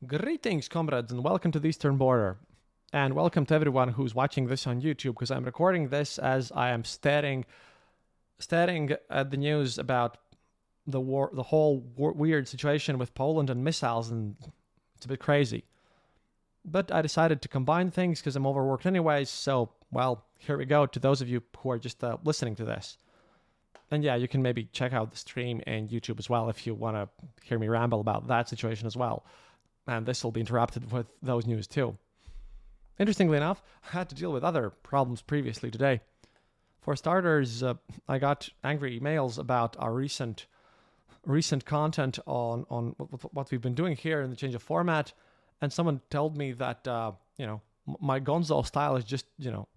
Greetings, comrades, and welcome to the Eastern Border. And welcome to everyone who's watching this on YouTube, because I'm recording this as I am staring at the news about the war, the whole weird situation with Poland and missiles, and it's a bit crazy. But I decided to combine things because I'm overworked anyways, so, well, here we go to those of you who are just listening to this. And yeah, you can maybe check out the stream and YouTube as well if you want to hear me ramble about that situation as well. And this will be interrupted with those news too. Interestingly enough, I had to deal with other problems previously today. For starters, I got angry emails about our recent content on what we've been doing here in the change of format, and someone told me that my Gonzo style is just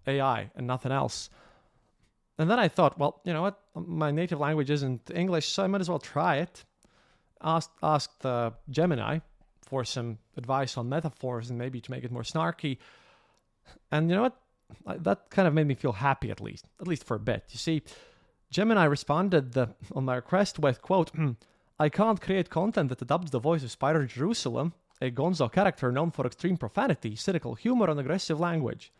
AI and nothing else. And then I thought, well, you know what? My native language isn't English, so I might as well try it. Asked Gemini for some advice on metaphors and maybe to make it more snarky. And you know what? That kind of made me feel happy, at least for a bit. You see, Gemini responded on my request with, quote, I can't create content that adopts the voice of Spider Jerusalem, a Gonzo character known for extreme profanity, cynical humor, and aggressive language.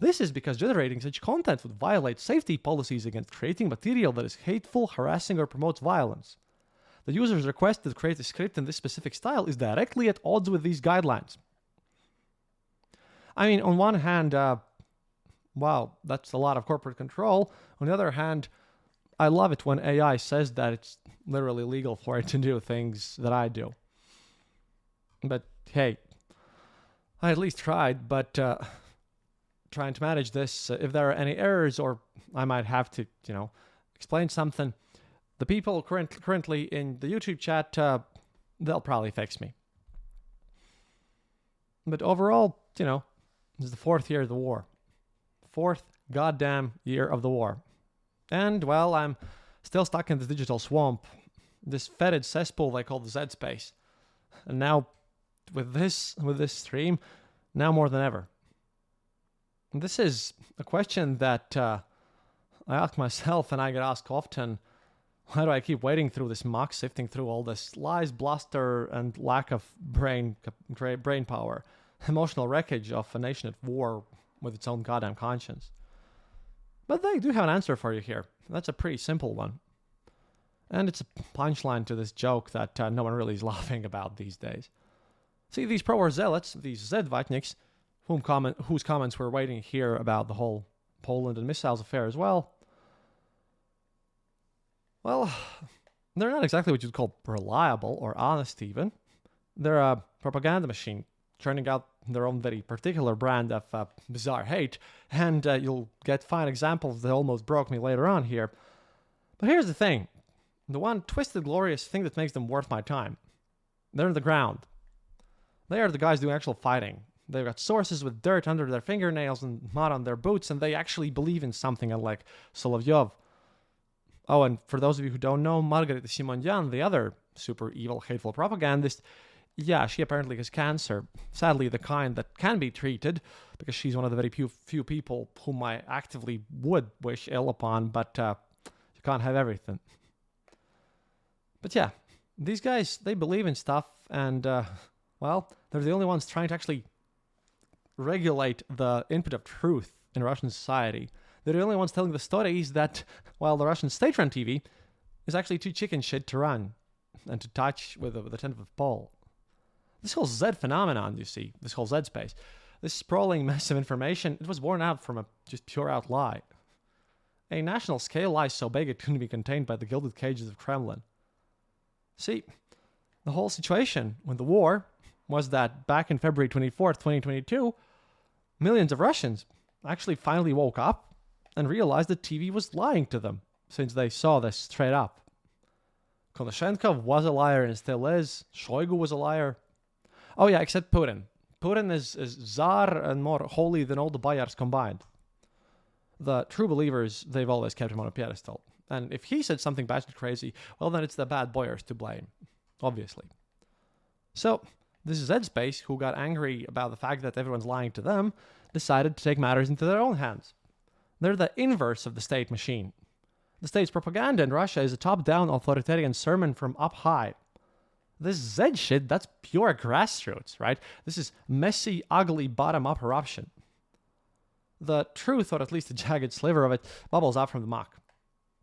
This is because generating such content would violate safety policies against creating material that is hateful, harassing, or promotes violence. The user's request to create a script in this specific style is directly at odds with these guidelines. I mean, on one hand, wow, that's a lot of corporate control. On the other hand, I love it when AI says that it's literally legal for it to do things that I do. But hey, I at least tried, but trying to manage this, if there are any errors or I might have to, explain something, the people currently in the YouTube chat, they'll probably fix me. But overall, this is the fourth year of the war. Fourth goddamn year of the war. And, well, I'm still stuck in this digital swamp, this fetid cesspool they call the Z space. And now, with this stream, now more than ever. And this is a question that I ask myself and I get asked often. Why do I keep wading through this muck, sifting through all this lies, bluster, and lack of brain power, emotional wreckage of a nation at war with its own goddamn conscience? But they do have an answer for you here. That's a pretty simple one. And it's a punchline to this joke that no one really is laughing about these days. See, these pro-war zealots, these Zedvatniks, whose comments we're waiting here about the whole Poland and missiles affair as well, well, they're not exactly what you'd call reliable or honest even. They're a propaganda machine, churning out their own very particular brand of bizarre hate, and you'll get fine examples that almost broke me later on here. But here's the thing. The one twisted, glorious thing that makes them worth my time. They're on the ground. They are the guys doing actual fighting. They've got sources with dirt under their fingernails and mud on their boots, and they actually believe in something, unlike Solovyov. Oh, and for those of you who don't know, Margarita Simonyan, the other super evil, hateful propagandist, yeah, she apparently has cancer. Sadly, the kind that can be treated, because she's one of the very few people whom I actively would wish ill upon, but you can't have everything. But yeah, these guys, they believe in stuff, and, well, they're the only ones trying to actually regulate the input of truth in Russian society. They're the only ones telling the stories that, while the Russian state-run TV is actually too chicken shit to run and to touch with a 10th pole. This whole Z phenomenon, you see, this whole Z space, this sprawling mess of information, it was born out from a just pure out lie. A national scale lie so big it couldn't be contained by the gilded cages of Kremlin. See, the whole situation with the war was that back in February 24th, 2022, millions of Russians actually finally woke up and realized that TV was lying to them, since they saw this straight up. Konashenkov was a liar and still is. Shoigu was a liar. Oh yeah, except Putin. Putin is czar and more holy than all the boyars combined. The true believers, they've always kept him on a pedestal. And if he said something batshit crazy, well then it's the bad boyars to blame, obviously. So, this Z space, who got angry about the fact that everyone's lying to them, decided to take matters into their own hands. They're the inverse of the state machine. The state's propaganda in Russia is a top-down authoritarian sermon from up high. This Z shit, that's pure grassroots, right? This is messy, ugly, bottom-up corruption. The truth, or at least a jagged sliver of it, bubbles out from the muck.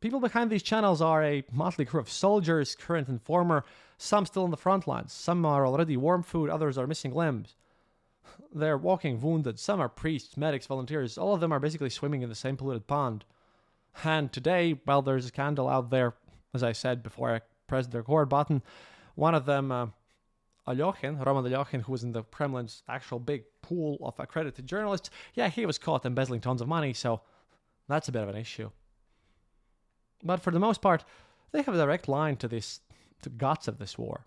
People behind these channels are a motley crew of soldiers, current and former, some still on the front lines, some are already warm food, others are missing limbs. They're walking wounded, some are priests, medics, volunteers, all of them are basically swimming in the same polluted pond. And today, well, there's a scandal out there, as I said before I pressed the record button. One of them, Roman Alyoshin, who was in the Kremlin's actual big pool of accredited journalists, yeah, he was caught embezzling tons of money, so that's a bit of an issue. But for the most part, they have a direct line to the guts of this war.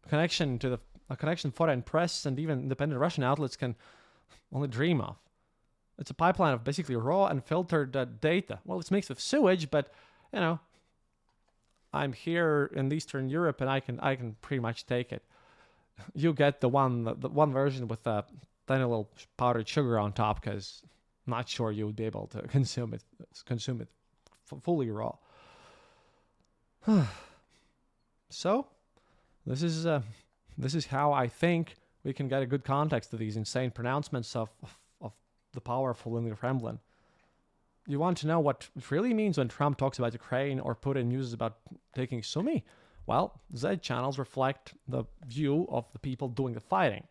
A connection foreign press and even independent Russian outlets can only dream of. It's a pipeline of basically raw and filtered data. Well, it's mixed with sewage, but, you know, I'm here in Eastern Europe and I can pretty much take it. You get the one version with a tiny little powdered sugar on top, because I'm not sure you would be able to consume it fully raw. So, this is how I think we can get a good context to these insane pronouncements of the powerful in the Kremlin. You want to know what it really means when Trump talks about Ukraine or Putin uses about taking Sumy? Well, Z channels reflect the view of the people doing the fighting.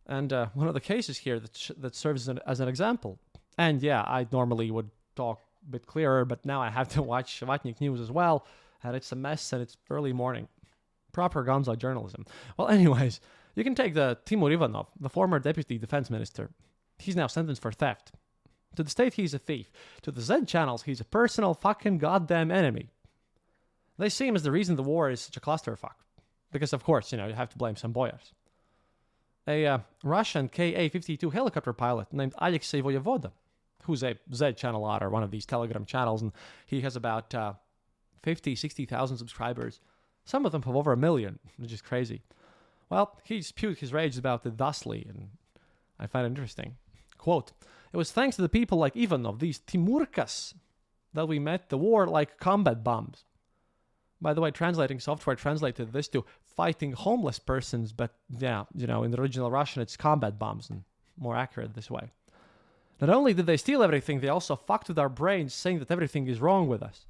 And one of the cases here that serves as an example. And yeah, I normally would talk a bit clearer, but now I have to watch Vatnik News as well, and it's a mess and it's early morning. Proper gonzo journalism. Well, anyways, you can take the Timur Ivanov, the former deputy defense minister. He's now sentenced for theft. To the state, he's a thief. To the Z channels, he's a personal fucking goddamn enemy. They see him as the reason the war is such a clusterfuck. Because, of course, you have to blame some boyars. A Russian Ka-52 helicopter pilot named Alexei Voyevoda, who's a Z channel otter, one of these Telegram channels, and he has about 60,000 subscribers. Some of them have over 1 million, which is crazy. Well, he spewed his rage about it thusly, and I find it interesting. Quote, "It was thanks to the people like Ivanov, these Timurkas, that we met the war like combat bombs." By the way, translating software translated this to fighting homeless persons, but yeah, in the original Russian, it's combat bombs, and more accurate this way. Not only did they steal everything, they also fucked with our brains, saying that everything is wrong with us.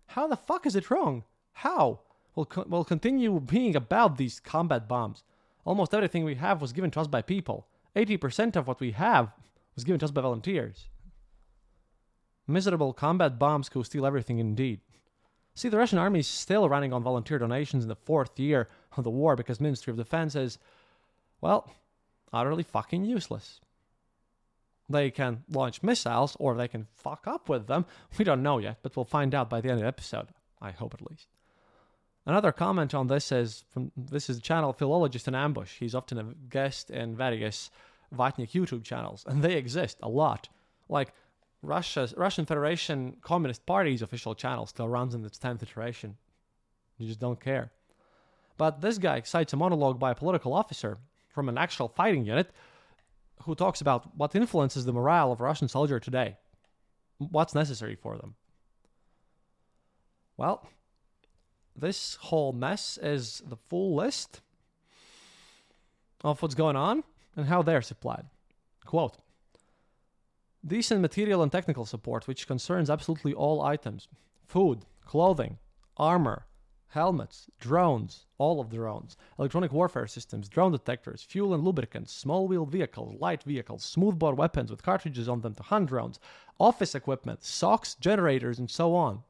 How the fuck is it wrong? How? We'll continue being about these combat bombs. Almost everything we have was given to us by people. 80% of what we have was given to us by volunteers. Miserable combat bombs who steal everything indeed. See, the Russian army is still running on volunteer donations in the 4th year of the war because Ministry of Defense is, well, utterly fucking useless. They can launch missiles, or they can fuck up with them. We don't know yet, but we'll find out by the end of the episode. I hope at least. Another comment on this is the channel Philologist in Ambush. He's often a guest in various Vatnik YouTube channels, and they exist a lot. Like Russian Federation Communist Party's official channel still runs in its 10th iteration. You just don't care. But this guy cites a monologue by a political officer from an actual fighting unit who talks about what influences the morale of a Russian soldier today. What's necessary for them. Well, this whole mess is the full list of what's going on and how they're supplied. Quote, "Decent material and technical support, which concerns absolutely all items. Food, clothing, armor, helmets, drones, all of the drones, electronic warfare systems, drone detectors, fuel and lubricants, small-wheeled vehicles, light vehicles, smoothbore weapons with cartridges on them to hunt drones, office equipment, socks, generators, and so on.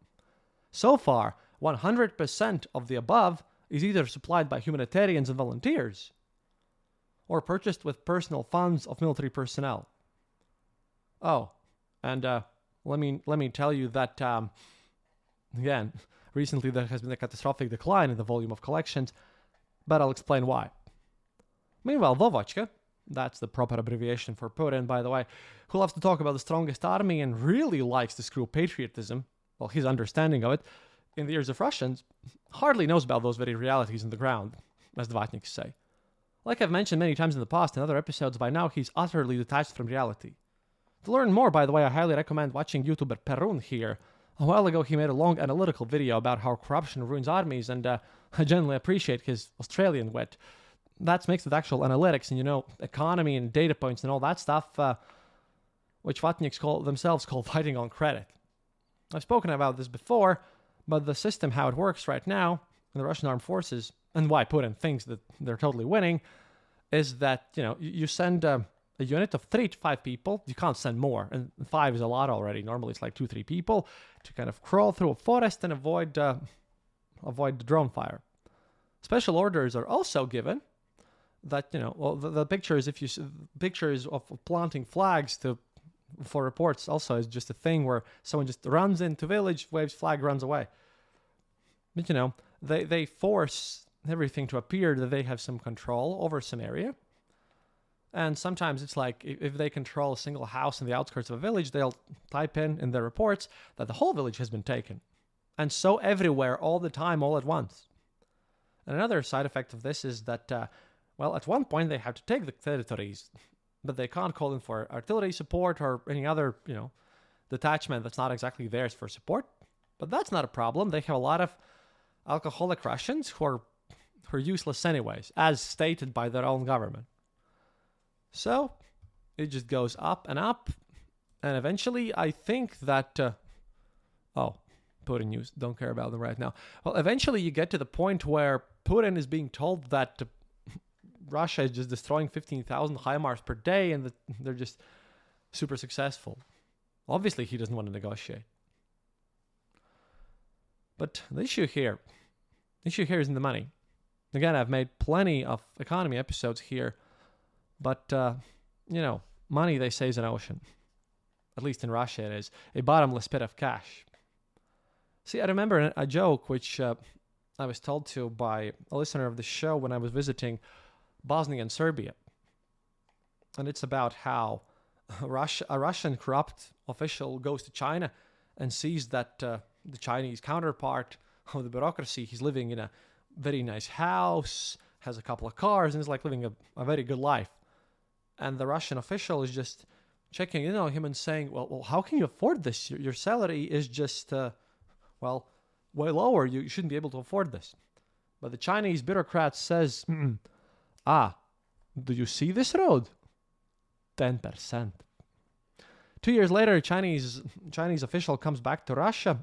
So far, 100% of the above is either supplied by humanitarians and volunteers or purchased with personal funds of military personnel." Oh, and let me tell you that, again, recently there has been a catastrophic decline in the volume of collections, but I'll explain why. Meanwhile, Vovochka, that's the proper abbreviation for Putin, by the way, who loves to talk about the strongest army and really likes to screw patriotism, well, his understanding of it, in the ears of Russians, hardly knows about those very realities on the ground, as the Vatniks say. Like I've mentioned many times in the past in other episodes, by now he's utterly detached from reality. To learn more, by the way, I highly recommend watching YouTuber Perun here. A while ago, he made a long analytical video about how corruption ruins armies, and I generally appreciate his Australian wit. That's mixed with actual analytics and, economy and data points and all that stuff, which Vatniks themselves call fighting on credit. I've spoken about this before, but the system, how it works right now in the Russian armed forces, and why Putin thinks that they're totally winning, is that, you send a unit of 3 to 5 people. You can't send more, and 5 is a lot already. Normally it's like 2-3 people to kind of crawl through a forest and avoid the drone fire. Special orders are also given that, the pictures, pictures of planting flags for reports also is just a thing where someone just runs into village, waves flag, runs away. But, they force everything to appear that they have some control over some area. And sometimes it's like if they control a single house in the outskirts of a village, they'll type in their reports that the whole village has been taken. And so everywhere, all the time, all at once. And another side effect of this is that, at one point they have to take the territories, but they can't call in for artillery support or any other, detachment that's not exactly theirs for support. But that's not a problem. They have a lot of alcoholic Russians who are useless anyways, as stated by their own government. So it just goes up, and eventually I think that, Putin news, don't care about them right now. Well, eventually you get to the point where Putin is being told that Russia is just destroying 15,000 HIMARS per day and that they're just super successful. Obviously he doesn't want to negotiate. But the issue here is in the money. Again, I've made plenty of economy episodes here, but, money, they say, is an ocean. At least in Russia it is. A bottomless pit of cash. See, I remember a joke which I was told to by a listener of the show when I was visiting Bosnia and Serbia. And it's about how a Russian corrupt official goes to China and sees that the Chinese counterpart of the bureaucracy, he's living in a very nice house, has a couple of cars, and is like living a very good life. And the Russian official is just checking in on him and saying, well, how can you afford this? Your salary is just, way lower. You shouldn't be able to afford this. But the Chinese bureaucrat says, do you see this road? 10%. 2 years later, a Chinese official comes back to Russia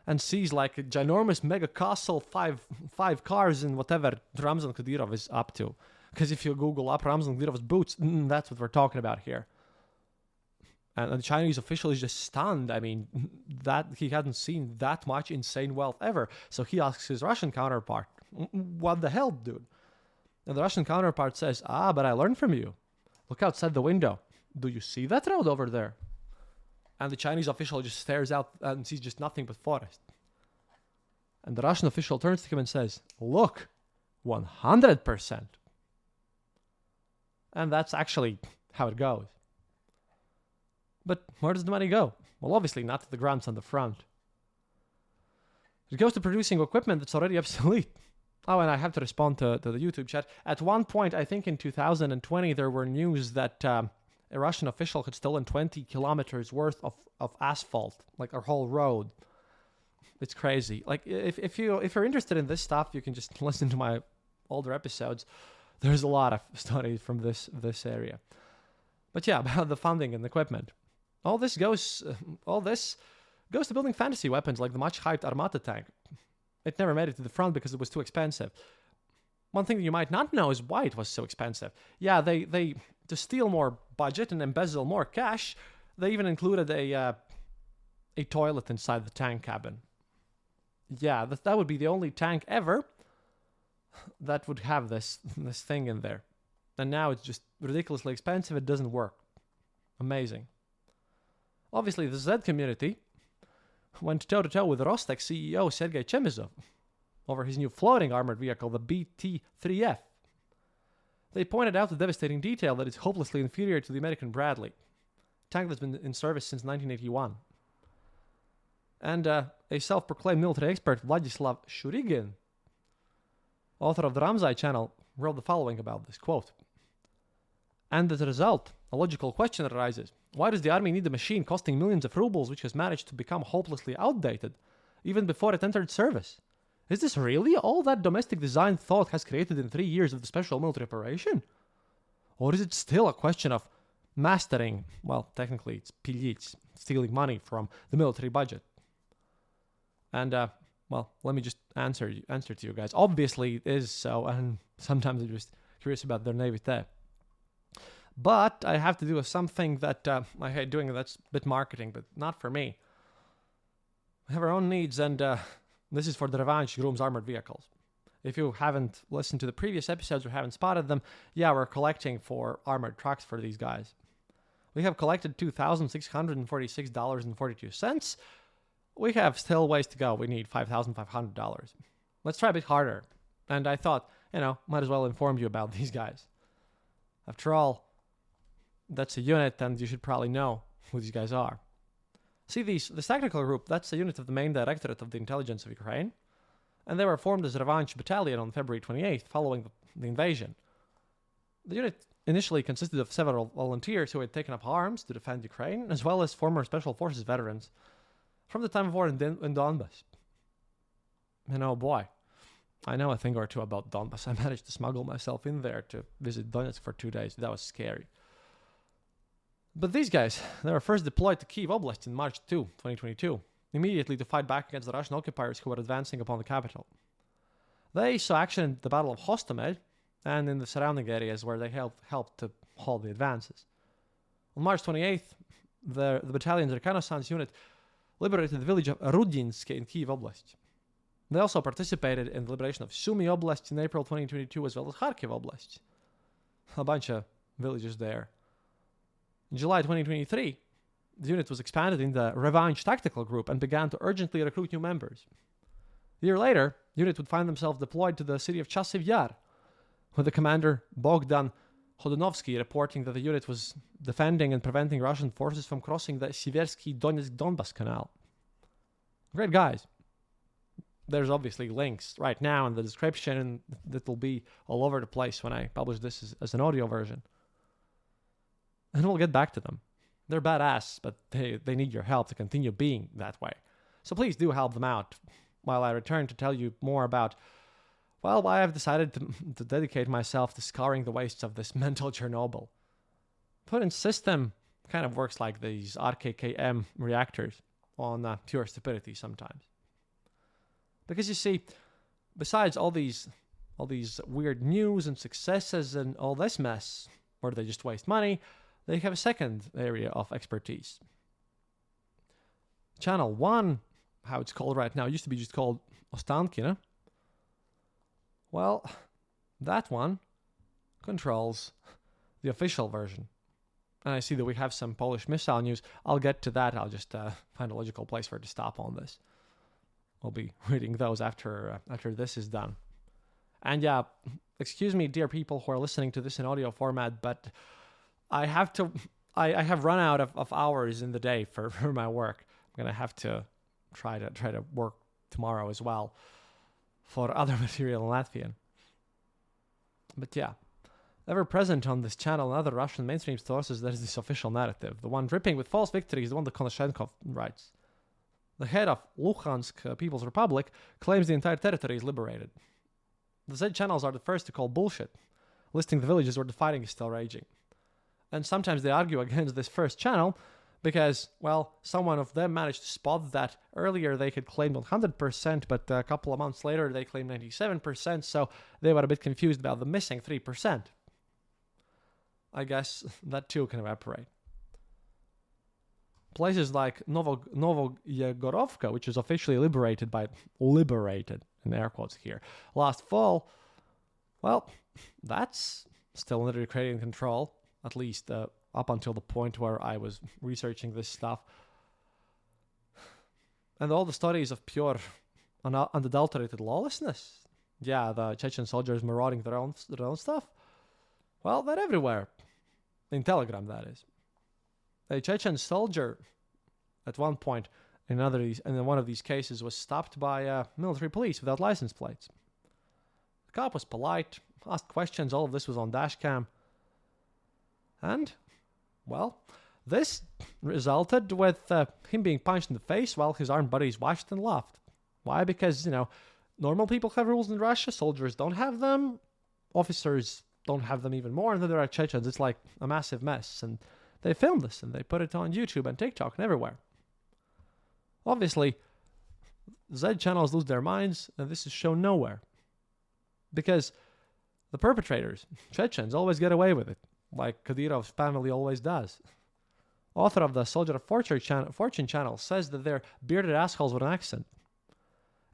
and sees like a ginormous mega castle, five cars, and whatever Ramzan Kadyrov is up to. Because if you Google up Ramzan Kadyrov's boots, that's what we're talking about here. And the Chinese official is just stunned. I mean, that he hadn't seen that much insane wealth ever. So he asks his Russian counterpart, what the hell, dude? And the Russian counterpart says, but I learned from you. Look outside the window. Do you see that road over there? And the Chinese official just stares out and sees just nothing but forest. And the Russian official turns to him and says, look, 100%. And that's actually how it goes. But where does the money go? Well, obviously not to the grunts on the front. It goes to producing equipment that's already obsolete. Oh, and I have to respond to the YouTube chat. At one point, I think in 2020, there were news that a Russian official had stolen 20 kilometers worth of asphalt, like a whole road. It's crazy. Like, if you're interested in this stuff, you can just listen to my older episodes. There's a lot of studies from this area. But yeah, about the funding and the equipment. All this goes to building fantasy weapons like the much-hyped Armata tank. It never made it to the front because it was too expensive. One thing that you might not know is why it was so expensive. Yeah, they to steal more budget and embezzle more cash, they even included a toilet inside the tank cabin. Yeah, that would be the only tank ever that would have this thing in there. And now it's just ridiculously expensive. It doesn't work. Amazing. Obviously, the Z community went toe-to-toe with Rostec CEO Sergei Chemizov over his new floating armored vehicle, the BT-3F. They pointed out the devastating detail that it's hopelessly inferior to the American Bradley, a tank that's been in service since 1981. And a self-proclaimed military expert, Vladislav Shurigin, author of the Ramzai channel, wrote the following about this, quote, "And as a result, a logical question arises. Why does the army need a machine costing millions of rubles which has managed to become hopelessly outdated even before it entered service? Is this really all that domestic design thought has created in 3 years of the special military operation? Or is it still a question of mastering, well, technically it's pilic, stealing money from the military budget? And, well, let me just answer to you guys. Obviously it is so, and sometimes I'm just curious about their naivete. But I have to do something that I hate doing, that's a bit marketing, but not for me. We have our own needs, and this is for the Revanche Groom's armored vehicles. If you haven't listened to the previous episodes or haven't spotted them, yeah, we're collecting for armored trucks for these guys. We have collected $2,646.42. We have still ways to go. We need $5,500. Let's try a bit harder. And I thought, might as well inform you about these guys. After all, that's a unit, and you should probably know who these guys are. See, this tactical group, that's a unit of the main directorate of the intelligence of Ukraine, and they were formed as a Revanche battalion on February 28th, following the invasion. The unit initially consisted of several volunteers who had taken up arms to defend Ukraine, as well as former Special Forces veterans from the time of war in Donbass. And oh boy, I know a thing or two about Donbass. I managed to smuggle myself in there to visit Donetsk for 2 days. That was scary. But these guys, they were first deployed to Kyiv Oblast in March 2, 2022, immediately to fight back against the Russian occupiers who were advancing upon the capital. They saw action in the Battle of Hostomel and in the surrounding areas where they helped to halt the advances. On March 28th, the battalion's reconnaissance unit liberated the village of Rudinsk in Kyiv Oblast. They also participated in the liberation of Sumy Oblast in April 2022, as well as Kharkiv Oblast. A bunch of villages there. In July 2023, the unit was expanded in the Revanche tactical group and began to urgently recruit new members. A year later, the unit would find themselves deployed to the city of Chasiv Yar, with the commander Bogdan Hodanovsky reporting that the unit was defending and preventing Russian forces from crossing the Siversky Donetsk-Donbass Canal. Great guys. There's obviously links right now in the description that will be all over the place when I publish this as an audio version. And we'll get back to them. They're badass, but they need your help to continue being that way. So please do help them out while I return to tell you more about, well, why I've decided to dedicate myself to scouring the wastes of this mental Chernobyl. Putin's system kind of works like these RKKM reactors on pure stupidity sometimes. Because you see, besides all these weird news and successes and all this mess, where they just waste money, they have a second area of expertise. Channel 1, how it's called right now, used to be just called Ostankina. Well, that one controls the official version. And I see that we have some Polish missile news. I'll get to that. I'll just find a logical place for it to stop on this. I'll be reading those after this is done. And yeah, excuse me, dear people who are listening to this in audio format, but I have run out of hours in the day for my work. I'm gonna have to try to work tomorrow as well for other material in Latvian. But yeah, ever present on this channel and other Russian mainstream sources, there is this official narrative. The one dripping with false victories, the one that Konashenkov writes. The head of Luhansk People's Republic claims the entire territory is liberated. The Z channels are the first to call bullshit, listing the villages where the fighting is still raging. And sometimes they argue against this first channel because, well, someone of them managed to spot that earlier they had claimed 100%, but a couple of months later they claimed 97%, so they were a bit confused about the missing 3%. I guess that too can evaporate. Places like Novoyegorovka, which is officially liberated in air quotes here, last fall, well, that's still under Ukrainian control, at least up until the point where I was researching this stuff. And all the stories of pure, unadulterated lawlessness, yeah, the Chechen soldiers marauding their own stuff, well, they're everywhere. In Telegram, that is. A Chechen soldier, at one point in one of these cases, was stopped by military police without license plates. The cop was polite, asked questions, all of this was on dashcam. And, well, this resulted with him being punched in the face while his armed buddies watched and laughed. Why? Because, normal people have rules in Russia, soldiers don't have them, officers don't have them even more, and then there are Chechens. It's like a massive mess. And they filmed this and they put it on YouTube and TikTok and everywhere. Obviously, Z channels lose their minds, and this is shown nowhere. Because the perpetrators, Chechens, always get away with it, like Kadyrov's family always does. Author of the Soldier of Fortune channel says that they're bearded assholes with an accent.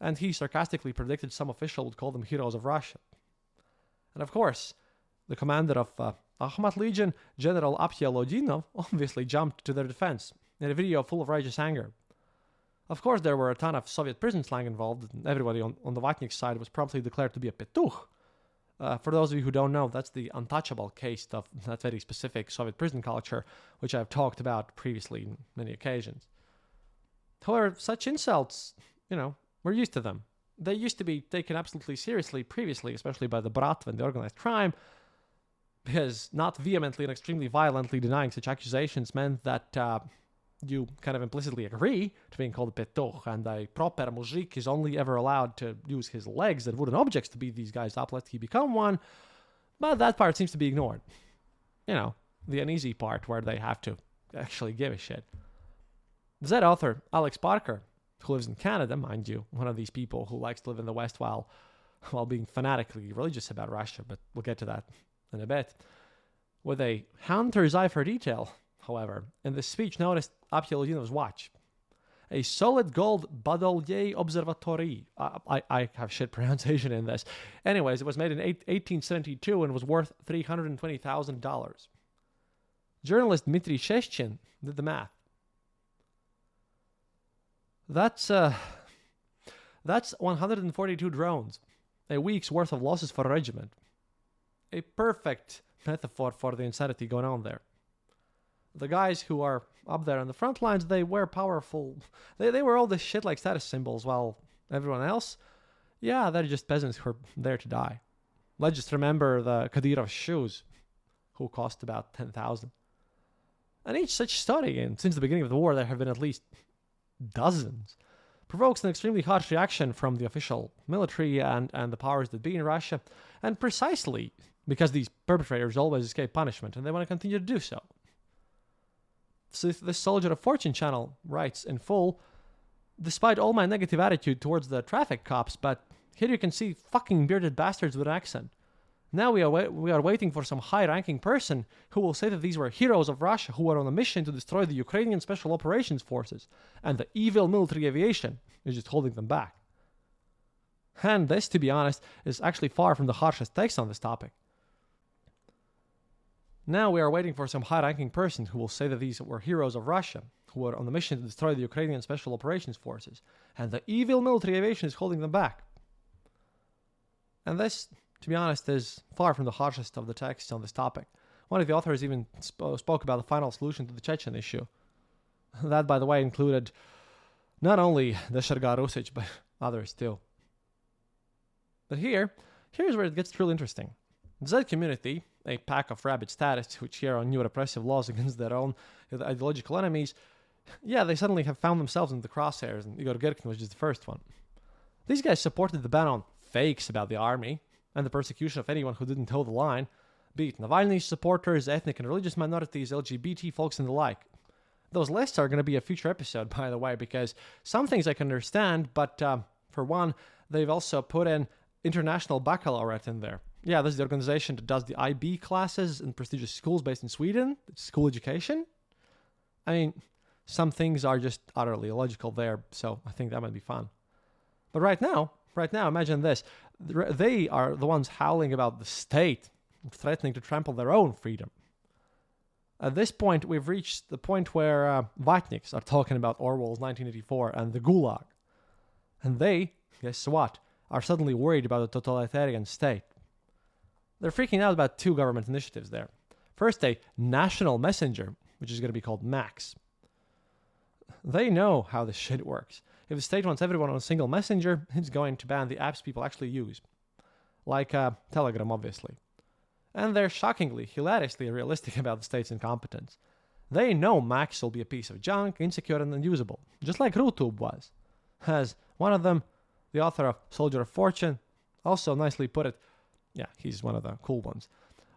And he sarcastically predicted some official would call them heroes of Russia. And of course, the commander of Akhmat Legion, General Apyelodinov, obviously jumped to their defense in a video full of righteous anger. Of course, there were a ton of Soviet prison slang involved, and everybody on the Vatnik side was promptly declared to be a petuch. For those of you who don't know, that's the untouchable caste of that very specific Soviet prison culture, which I've talked about previously on many occasions. However, such insults, we're used to them. They used to be taken absolutely seriously previously, especially by the Bratva and the organized crime, because not vehemently and extremely violently denying such accusations meant that you kind of implicitly agree to being called a petuch, and a proper muzhik is only ever allowed to use his legs and wooden objects to beat these guys up lest he become one, but that part seems to be ignored. The uneasy part where they have to actually give a shit. Z author Alex Parker, who lives in Canada, mind you, one of these people who likes to live in the West while being fanatically religious about Russia, but we'll get to that in a bit, with a hunter's eye for detail, however, in this speech noticed Apyelodinov's watch. A solid gold Badolye Observatory. I have shit pronunciation in this. Anyways, it was made in 1872 and was worth $320,000. Journalist Dmitry Sheshchin did the math. That's 142 drones, a week's worth of losses for a regiment. A perfect metaphor for the insanity going on there. The guys who are up there on the front lines, they wear powerful... They wear all this shit like status symbols, while everyone else, they're just peasants who are there to die. Let's just remember the Kadyrov shoes, who cost about 10,000. And each such story, and since the beginning of the war there have been at least dozens, provokes an extremely harsh reaction from the official military and the powers that be in Russia, and precisely because these perpetrators always escape punishment, and they want to continue to do so. So this Soldier of Fortune channel writes in full, despite all my negative attitude towards the traffic cops, but here you can see fucking bearded bastards with an accent. Now we are waiting for some high-ranking person who will say that these were heroes of Russia who were on a mission to destroy the Ukrainian Special Operations Forces, and the evil military aviation is just holding them back. And this, to be honest, is actually far from the harshest takes on this topic. Now we are waiting for some high-ranking person who will say that these were heroes of Russia who were on a mission to destroy the Ukrainian Special Operations Forces, and the evil military aviation is holding them back. And this, to be honest, is far from the harshest of the texts on this topic. One of the authors even spoke about the final solution to the Chechen issue. That, by the way, included not only the Shergar Rusich, but others too. But here's where it gets truly interesting. The Z community, a pack of rabid statists who cheer on new repressive laws against their own ideological enemies, they suddenly have found themselves in the crosshairs, and Igor Girkin was just the first one. These guys supported the ban on fakes about the army and the persecution of anyone who didn't toe the line, be it Navalny's supporters, ethnic and religious minorities, LGBT folks, and the like. Those lists are going to be a future episode, by the way, because some things I can understand, but for one, they've also put in international baccalaureate in there. Yeah, this is the organization that does the IB classes in prestigious schools based in Sweden. It's school education. I mean, some things are just utterly illogical there, so I think that might be fun. But right now, imagine this. They are the ones howling about the state, threatening to trample their own freedom. At this point, we've reached the point where Vatniks are talking about Orwell's 1984 and the Gulag. And they, guess what, are suddenly worried about a totalitarian state. They're freaking out about two government initiatives there. First, a national messenger, which is going to be called MAX. They know how this shit works. If the state wants everyone on a single messenger, it's going to ban the apps people actually use. Like Telegram, obviously. And they're shockingly, hilariously realistic about the state's incompetence. They know Max will be a piece of junk, insecure and unusable, just like RooTube was. As one of them, the author of Soldier of Fortune, also nicely put it. Yeah, he's one of the cool ones.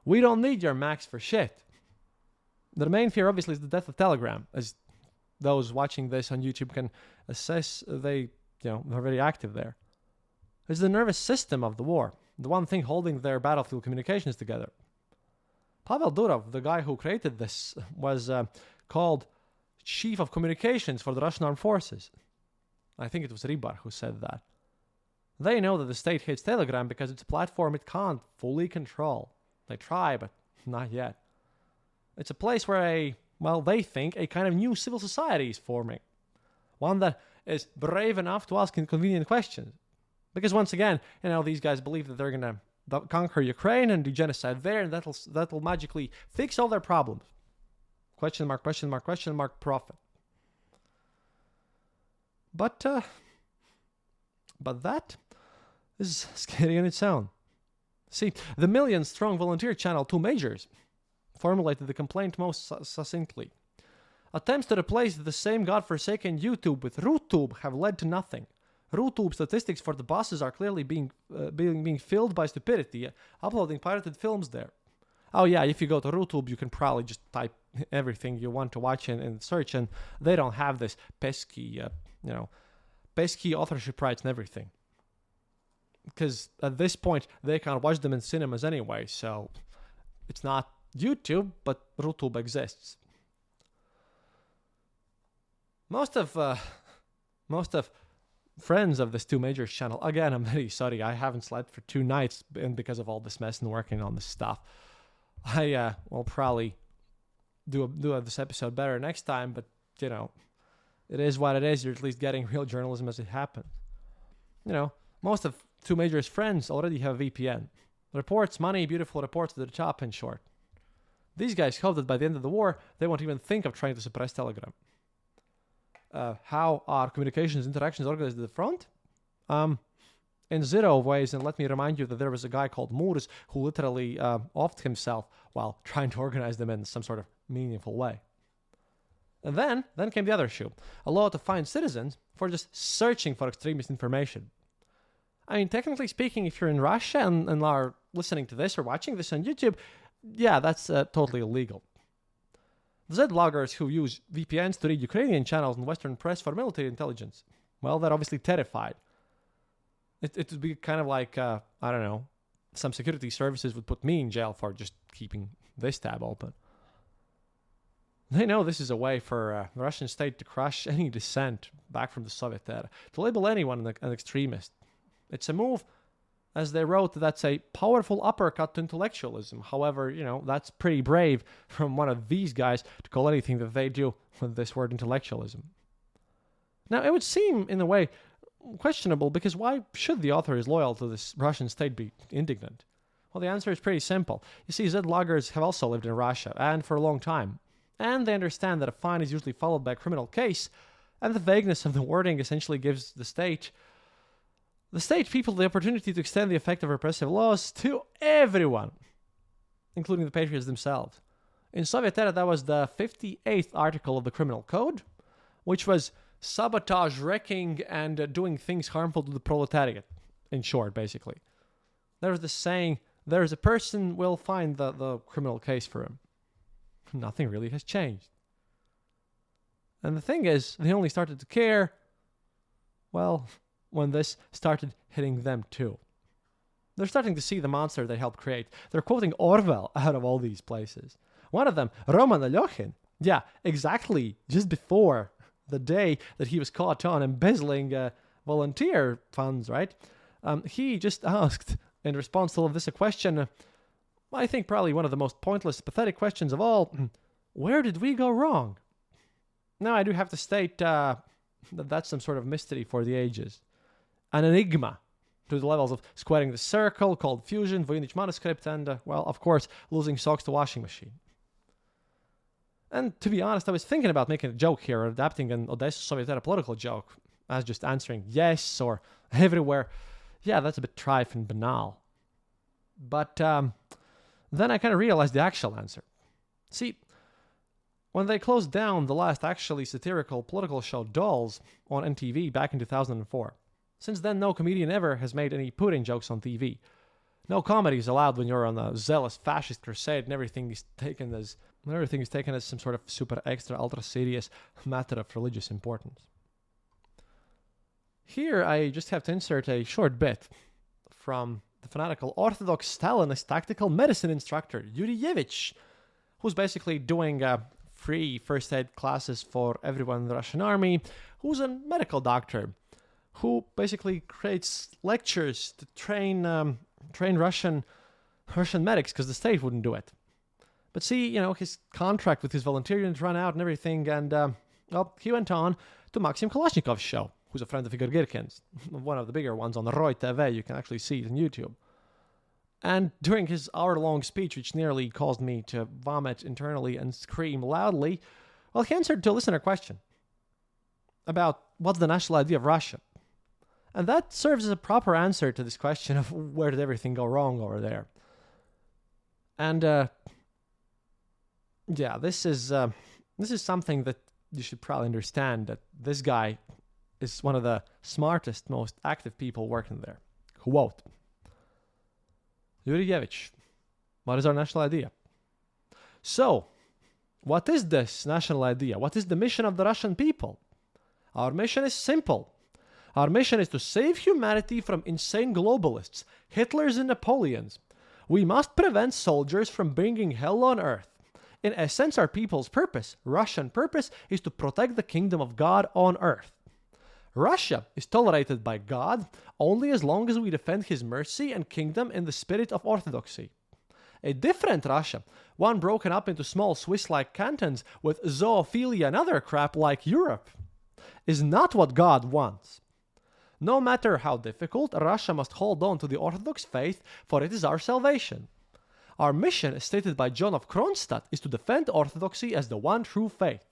We don't need your Macs for shit. The main fear, obviously, is the death of Telegram, as those watching this on YouTube can assess. They're very active there. It's the nervous system of the war, the one thing holding their battlefield communications together. Pavel Durov, the guy who created this, was called Chief of Communications for the Russian Armed Forces. I think it was Rybar who said that. They know that the state hates Telegram because it's a platform it can't fully control. They try, but not yet. It's a place where they think a kind of new civil society is forming. One that is brave enough to ask inconvenient questions. Because once again, these guys believe that they're going to conquer Ukraine and do genocide there, and that'll magically fix all their problems. Question mark, question mark, question mark, profit. But that is scary on its own. See, the million-strong volunteer channel 2 Majors formulated the complaint most succinctly. Attempts to replace the same godforsaken YouTube with RooTube have led to nothing. RooTube statistics for the bosses are clearly being filled by stupidity, uploading pirated films there. Oh yeah, if you go to RooTube, you can probably just type everything you want to watch in search, and they don't have this pesky authorship rights and everything. Because at this point, they can't watch them in cinemas anyway, so it's not YouTube, but RooTube exists. Most of friends of this 2 Majors channel, again, I'm very sorry, I haven't slept for 2 nights because of all this mess and working on this stuff. I will probably do this episode better next time, but it is what it is. You're at least getting real journalism as it happens. Most of 2 Majors' friends already have VPN. Reports, money, beautiful reports to the top, in short. These guys hope that by the end of the war, they won't even think of trying to suppress Telegram. How are communications interactions organized at the front? In zero ways, and let me remind you that there was a guy called Moores who literally offed himself while trying to organize them in some sort of meaningful way. And then came the other shoe, a law to fine citizens for just searching for extremist information. I mean, technically speaking, if you're in Russia and are listening to this or watching this on YouTube, yeah, that's totally illegal. The Z-bloggers who use VPNs to read Ukrainian channels and Western press for military intelligence, well, they're obviously terrified. It would be kind of like, some security services would put me in jail for just keeping this tab open. They know this is a way for the Russian state to crush any dissent back from the Soviet era, to label anyone an extremist. It's a move, as they wrote, that's a powerful uppercut to intellectualism. However, that's pretty brave from one of these guys to call anything that they do with this word intellectualism. Now, it would seem, in a way, questionable, because why should the author who is loyal to this Russian state be indignant? Well, the answer is pretty simple. You see, Z-bloggers have also lived in Russia, and for a long time. And they understand that a fine is usually followed by a criminal case, and the vagueness of the wording essentially gives the state people the opportunity to extend the effect of repressive laws to everyone, including the patriots themselves. In Soviet era, that was the 58th article of the Criminal Code, which was sabotage, wrecking, and doing things harmful to the proletariat, in short, basically. There was this saying, there's a person, we'll find the criminal case for him. Nothing really has changed. And the thing is, they only started to care, when this started hitting them too. They're starting to see the monster they helped create. They're quoting Orwell out of all these places. One of them, Roman Alyoshin, yeah, exactly just before the day that he was caught on embezzling volunteer funds, right? He just asked, in response to all of this, a question, I think probably one of the most pointless, pathetic questions of all, where did we go wrong? Now, I do have to state that that's some sort of mystery for the ages. An enigma to the levels of squaring the circle, cold fusion, Voynich manuscript, and, of course, losing socks to washing machine. And to be honest, I was thinking about making a joke here, or adapting an Odessa Soviet era political joke, as just answering yes or everywhere. Yeah, that's a bit trite and banal. But then I kind of realized the actual answer. See, when they closed down the last actually satirical political show Dolls on NTV back in 2004, Since then, no comedian ever has made any Putin jokes on TV. No comedy is allowed when you're on a zealous fascist crusade and everything is taken as some sort of super extra ultra serious matter of religious importance. Here I just have to insert a short bit from the fanatical Orthodox Stalinist tactical medicine instructor Yuri Yevich, who's basically doing free first aid classes for everyone in the Russian army, who's a medical doctor, who basically creates lectures to train Russian medics because the state wouldn't do it. But see, his contract with his volunteer unit ran out and everything, and he went on to Maxim Kalashnikov's show, who's a friend of Igor Girkin's, one of the bigger ones on the Roy TV. You can actually see it on YouTube. And during his hour-long speech, which nearly caused me to vomit internally and scream loudly, he answered to a listener question about what's the national idea of Russia. And that serves as a proper answer to this question of where did everything go wrong over there. And this is something that you should probably understand, that this guy is one of the smartest, most active people working there. Quote, Yuri Yevich, what is our national idea? So, what is this national idea? What is the mission of the Russian people? Our mission is simple. Our mission is to save humanity from insane globalists, Hitlers and Napoleons. We must prevent soldiers from bringing hell on earth. In essence, our people's purpose, Russian purpose, is to protect the kingdom of God on earth. Russia is tolerated by God only as long as we defend his mercy and kingdom in the spirit of orthodoxy. A different Russia, one broken up into small Swiss-like cantons with zoophilia and other crap like Europe, is not what God wants. No matter how difficult, Russia must hold on to the Orthodox faith, for it is our salvation. Our mission, as stated by John of Kronstadt, is to defend Orthodoxy as the one true faith.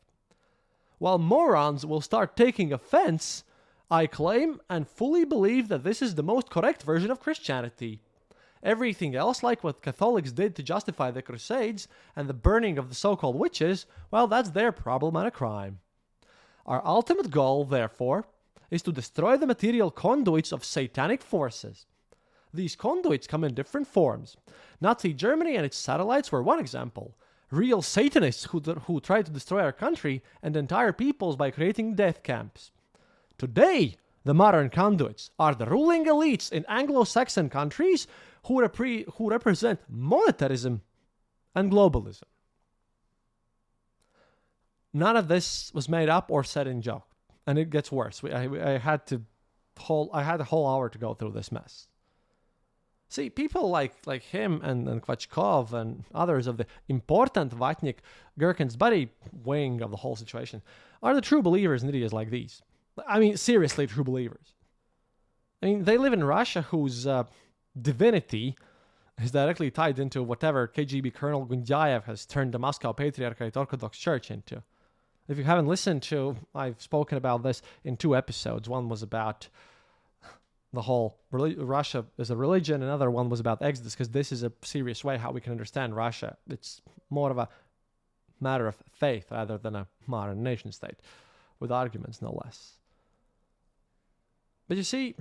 While morons will start taking offense, I claim and fully believe that this is the most correct version of Christianity. Everything else, like what Catholics did to justify the Crusades and the burning of the so-called witches, that's their problem and a crime. Our ultimate goal, therefore, is to destroy the material conduits of satanic forces. These conduits come in different forms. Nazi Germany and its satellites were one example. Real Satanists who tried to destroy our country and entire peoples by creating death camps. Today, the modern conduits are the ruling elites in Anglo-Saxon countries who represent monetarism and globalism. None of this was made up or said in joke. And it gets worse. I had a whole hour to go through this mess. See, people like him and Kvachkov and others of the important Vatnik, Gherkin's buddy wing of the whole situation are the true believers in ideas like these. I mean, seriously, true believers. I mean, they live in Russia whose divinity is directly tied into whatever KGB Colonel Gundyaev has turned the Moscow Patriarchate Orthodox Church into. If you haven't listened to, I've spoken about this in 2 episodes. One was about the whole Russia as a religion. Another one was about Exodus, because this is a serious way how we can understand Russia. It's more of a matter of faith rather than a modern nation state, with arguments no less. But you see,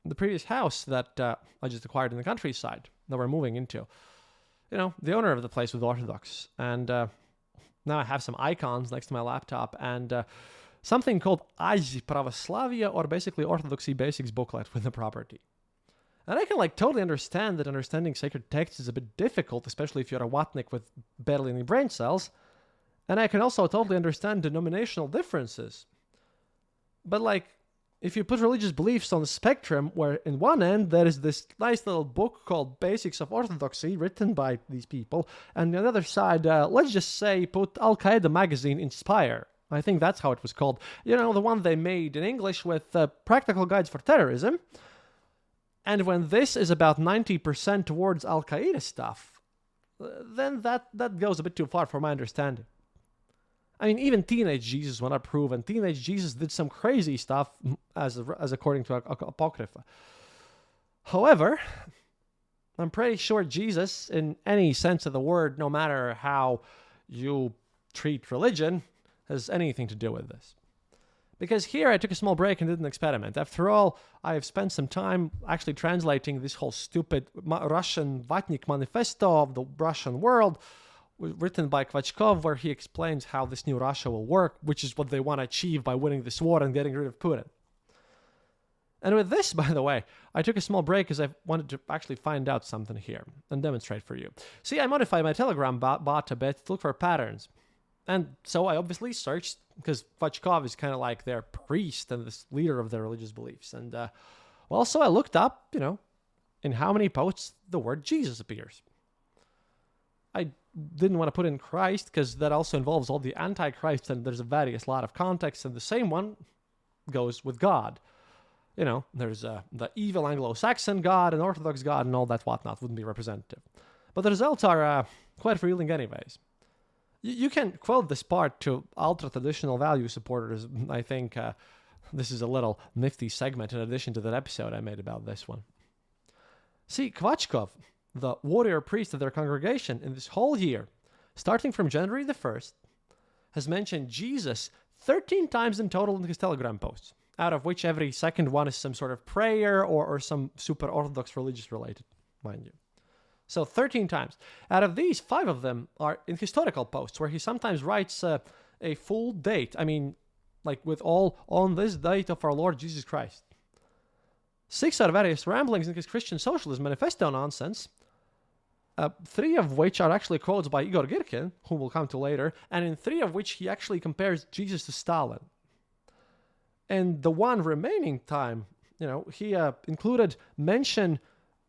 the previous house that I just acquired in the countryside that we're moving into, the owner of the place was Orthodox, and now I have some icons next to my laptop and something called Azi Pravoslavia, or basically Orthodoxy Basics booklet with the property. And I can totally understand that understanding sacred texts is a bit difficult, especially if you're a Watnik with barely any brain cells. And I can also totally understand denominational differences. But if you put religious beliefs on the spectrum, where in one end there is this nice little book called Basics of Orthodoxy written by these people, and on the other side, let's just say put Al-Qaeda magazine Inspire. I think that's how it was called. The one they made in English with practical guides for terrorism. And when this is about 90% towards Al-Qaeda stuff, then that goes a bit too far for my understanding. I mean, even Teenage Jesus went approve, and Teenage Jesus did some crazy stuff as according to Apocrypha. However, I'm pretty sure Jesus, in any sense of the word, no matter how you treat religion, has anything to do with this. Because here I took a small break and did an experiment. After all, I have spent some time actually translating this whole stupid Russian Vatnik manifesto of the Russian world, written by Kvachkov, where he explains how this new Russia will work, which is what they want to achieve by winning this war and getting rid of Putin. And with this, by the way, I took a small break because I wanted to actually find out something here and demonstrate for you. See, I modified my Telegram bot a bit to look for patterns. And so I obviously searched, because Kvachkov is kind of like their priest and this leader of their religious beliefs. And, so I looked up, in how many posts the word Jesus appears. I didn't want to put in Christ, because that also involves all the Antichrist, and there's a various lot of contexts, and the same one goes with God. There's the evil Anglo-Saxon God, and Orthodox God, and all that whatnot wouldn't be representative. But the results are quite revealing anyways. You can quote this part to ultra-traditional value supporters. I think this is a little nifty segment in addition to that episode I made about this one. See, Kvachkov, the warrior priest of their congregation in this whole year, starting from January the 1st, has mentioned Jesus 13 times in total in his Telegram posts, out of which every second one is some sort of prayer or some super Orthodox religious related, mind you. So 13 times. Out of these, 5 of them are in historical posts, where he sometimes writes a full date. I mean, like with all on this date of our Lord Jesus Christ. 6 are various ramblings in his Christian Socialist Manifesto nonsense, 3 of which are actually quotes by Igor Girkin, whom we'll come to later, and in 3 of which he actually compares Jesus to Stalin. And the one remaining time, he included mention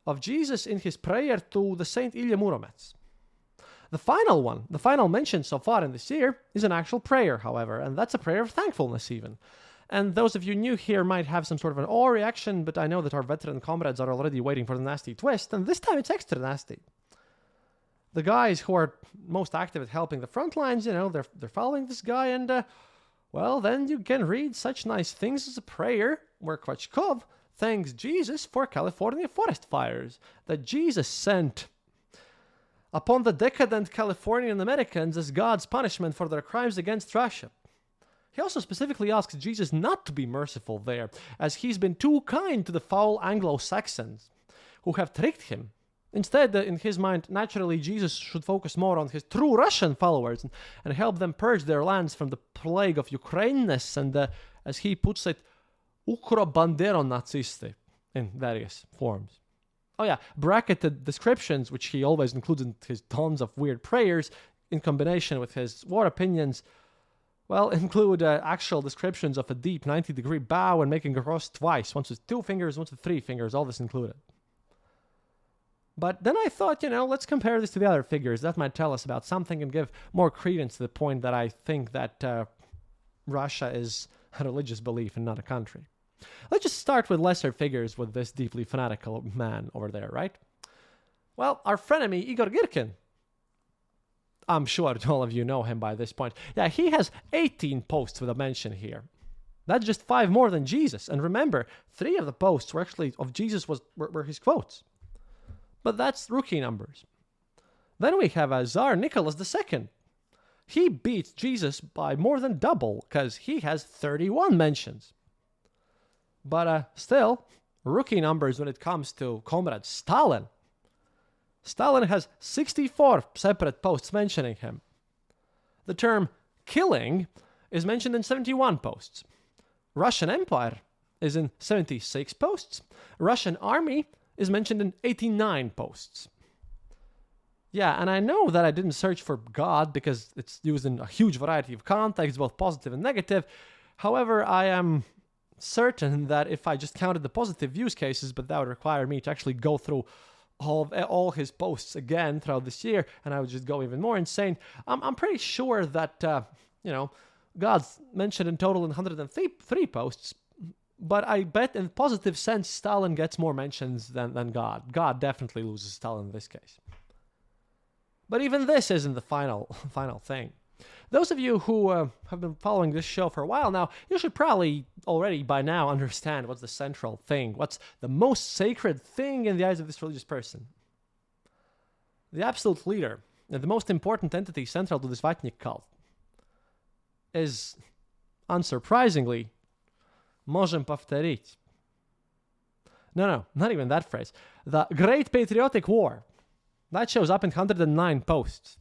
of Jesus in his prayer to the Saint Ilya Muromets. The final mention so far in this year, is an actual prayer, however, and that's a prayer of thankfulness even. And those of you new here might have some sort of an awe reaction, but I know that our veteran comrades are already waiting for the nasty twist, and this time it's extra nasty. The guys who are most active at helping the front lines, they're following this guy, and, then you can read such nice things as a prayer where Kvachkov thanks Jesus for California forest fires that Jesus sent upon the decadent Californian Americans as God's punishment for their crimes against Russia. He also specifically asks Jesus not to be merciful there, as he's been too kind to the foul Anglo-Saxons who have tricked him. Instead, in his mind, naturally, Jesus should focus more on his true Russian followers and help them purge their lands from the plague of Ukraineness and, as he puts it, Ukro-bandero nazisti in various forms. Oh yeah, bracketed descriptions, which he always includes in his tons of weird prayers, in combination with his war opinions, include actual descriptions of a deep 90-degree bow and making a cross twice, once with 2 fingers, once with 3 fingers, all this included. But then I thought, let's compare this to the other figures. That might tell us about something and give more credence to the point that I think that Russia is a religious belief and not a country. Let's just start with lesser figures with this deeply fanatical man over there, right? Well, our frenemy Igor Girkin. I'm sure all of you know him by this point. Yeah, he has 18 posts with a mention here. That's just 5 more than Jesus. And remember, 3 of the posts were actually of Jesus were his quotes. But that's rookie numbers. Then we have Tsar Nicholas II. He beats Jesus by more than double because he has 31 mentions. But still, rookie numbers when it comes to Comrade Stalin. Stalin has 64 separate posts mentioning him. The term killing is mentioned in 71 posts. Russian Empire is in 76 posts. Russian Army is mentioned in 89 posts. Yeah, and I know that I didn't search for God because it's used in a huge variety of contexts, both positive and negative. However, I am certain that if I just counted the positive use cases, but that would require me to actually go through all his posts again throughout this year, and I would just go even more insane. I'm pretty sure that, God's mentioned in total in 103 posts, but I bet in positive sense, Stalin gets more mentions than God. God definitely loses Stalin in this case. But even this isn't the final thing. Those of you who have been following this show for a while now, you should probably already by now understand what's the central thing, what's the most sacred thing in the eyes of this religious person. The absolute leader, and the most important entity central to this Vatnik cult, is, unsurprisingly, Можем повторить. No, not even that phrase. The Great Patriotic War. That shows up in 109 posts.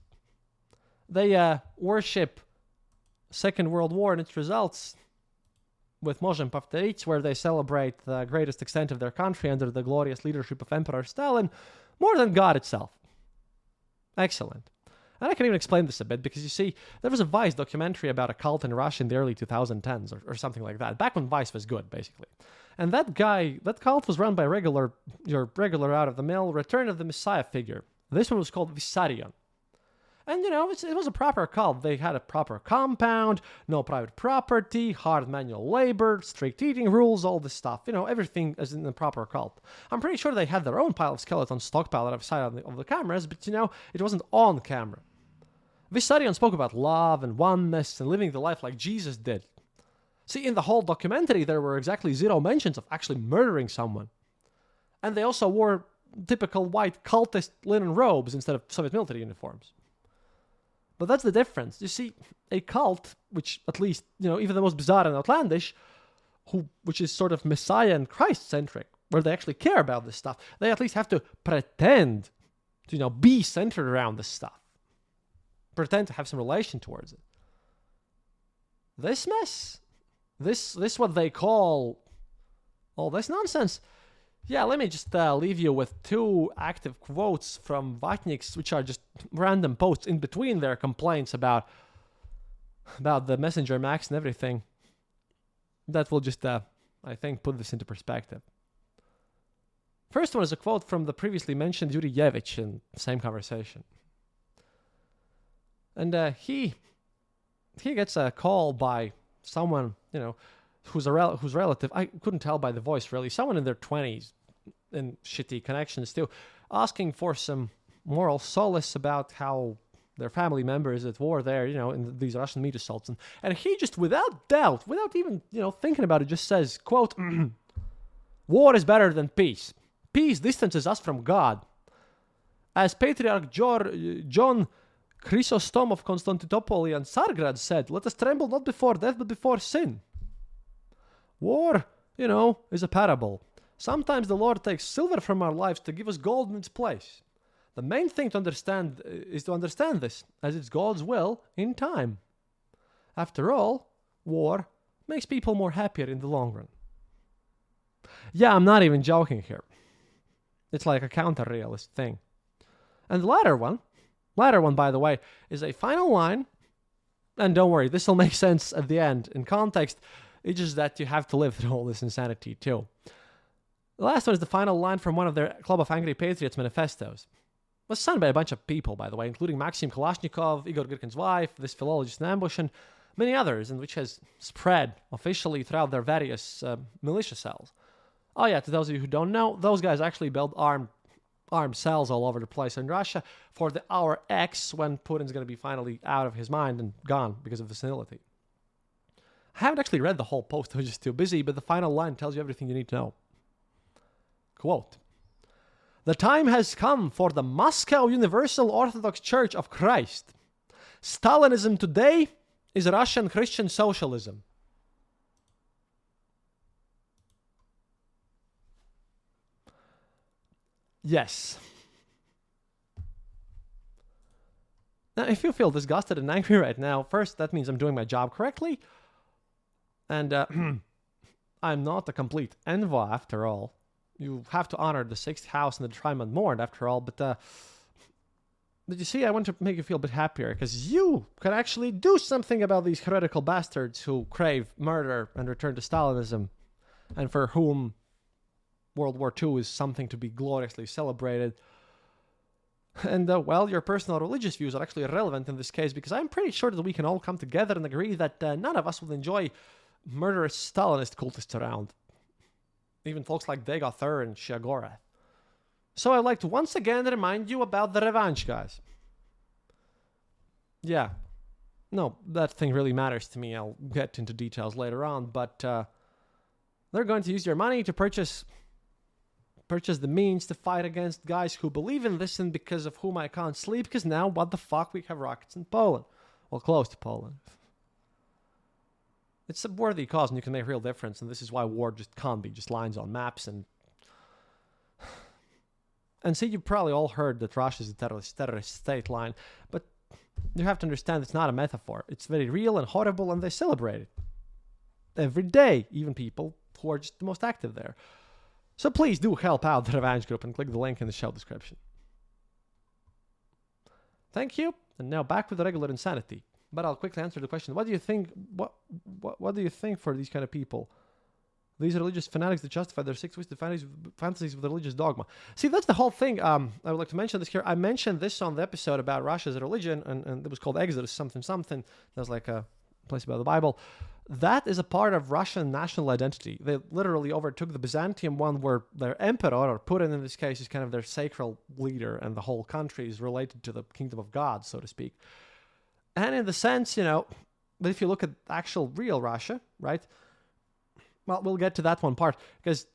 They worship Second World War and its results with Можем повторить, where they celebrate the greatest extent of their country under the glorious leadership of Emperor Stalin, more than God itself. Excellent. And I can even explain this a bit, because you see, there was a Vice documentary about a cult in Russia in the early 2010s, or something like that, back when Vice was good, basically. And that cult was run by your regular out-of-the-mill Return of the Messiah figure. This one was called Vissarion. And, it was a proper cult. They had a proper compound, no private property, hard manual labor, strict eating rules, all this stuff. Everything as in the proper cult. I'm pretty sure they had their own pile of skeletons stockpiled outside of the cameras, but, it wasn't on camera. Vissarion spoke about love and oneness and living the life like Jesus did. See, in the whole documentary, there were exactly 0 mentions of actually murdering someone. And they also wore typical white cultist linen robes instead of Soviet military uniforms. But that's the difference. You see, a cult, which at least, even the most bizarre and outlandish, which is sort of Messiah and Christ-centric, where they actually care about this stuff, they at least have to pretend to, be centered around this stuff. Pretend to have some relation towards it. This mess? This what they call all this nonsense? Yeah, let me just leave you with 2 active quotes from Vatniks, which are just random posts in between their complaints about the Messenger Max and everything. That will just, I think, put this into perspective. First one is a quote from the previously mentioned Yuri Yevich in the same conversation. And he gets a call by someone, who's relative. I couldn't tell by the voice, really. Someone in their 20s, and shitty connections too, asking for some moral solace about how their family member is at war there, in these Russian meat assaults. And he just, without doubt, without even, thinking about it, just says, quote, war is better than peace. Peace distances us from God. As Patriarch John Chrysostom of Constantinople and Tsargrad said, let us tremble not before death, but before sin. War, is a parable. Sometimes the Lord takes silver from our lives to give us gold in its place. The main thing to understand is to understand this, as it's God's will in time. After all, war makes people more happier in the long run. Yeah, I'm not even joking here. It's like a counter-realist thing. And the latter one, by the way, is a final line. And don't worry, this will make sense at the end. In context, it's just that you have to live through all this insanity too. The last one is the final line from one of their Club of Angry Patriots manifestos. It was signed by a bunch of people, by the way, including Maxim Kalashnikov, Igor Girkin's wife, this philologist in ambush, and many others, and which has spread officially throughout their various militia cells. Oh yeah, to those of you who don't know, those guys actually build armed cells all over the place in Russia for the hour X when Putin's going to be finally out of his mind and gone because of the senility. I haven't actually read the whole post, I was just too busy, but the final line tells you everything you need to know. Quote, the time has come for the Moscow Universal Orthodox Church of Christ. Stalinism today is Russian Christian socialism. Yes. Now, if you feel disgusted and angry right now, first, that means I'm doing my job correctly. And I'm not a complete envoy after all. You have to honor the 6th house and the Trimond Mord after all, but you see, I want to make you feel a bit happier, because you can actually do something about these heretical bastards who crave murder and return to Stalinism, and for whom World War II is something to be gloriously celebrated. And, your personal religious views are actually irrelevant in this case, because I'm pretty sure that we can all come together and agree that none of us will enjoy murderous Stalinist cultists around. Even folks like Degothur and Shiagorath. So I'd like to once again remind you about the Revanche, guys. Yeah. No, that thing really matters to me. I'll get into details later on, but they're going to use your money to purchase the means to fight against guys who believe in this and because of whom I can't sleep, because now, what the fuck, we have rockets in Poland. Well, close to Poland. It's a worthy cause, and you can make a real difference. And this is why war just can't be just lines on maps. And see, you probably all heard that Russia is a terrorist state line, but you have to understand it's not a metaphor. It's very real and horrible, and they celebrate it every day, even people who are just the most active there. So please do help out the Revanche group and click the link in the show description. Thank you, and now back with the regular insanity. But I'll quickly answer the question: what do you think? What do you think for these kind of people? These religious fanatics that justify their sick-twisted fantasies with religious dogma. See, that's the whole thing. I would like to mention this here. I mentioned this on the episode about Russia as a religion, and it was called Exodus something. That's like a place about the Bible. That is a part of Russian national identity. They literally overtook the Byzantium one, where their emperor, or Putin in this case, is kind of their sacral leader, and the whole country is related to the kingdom of God, so to speak. And in the sense, but if you look at actual real Russia, right? Well, we'll get to that one part, because,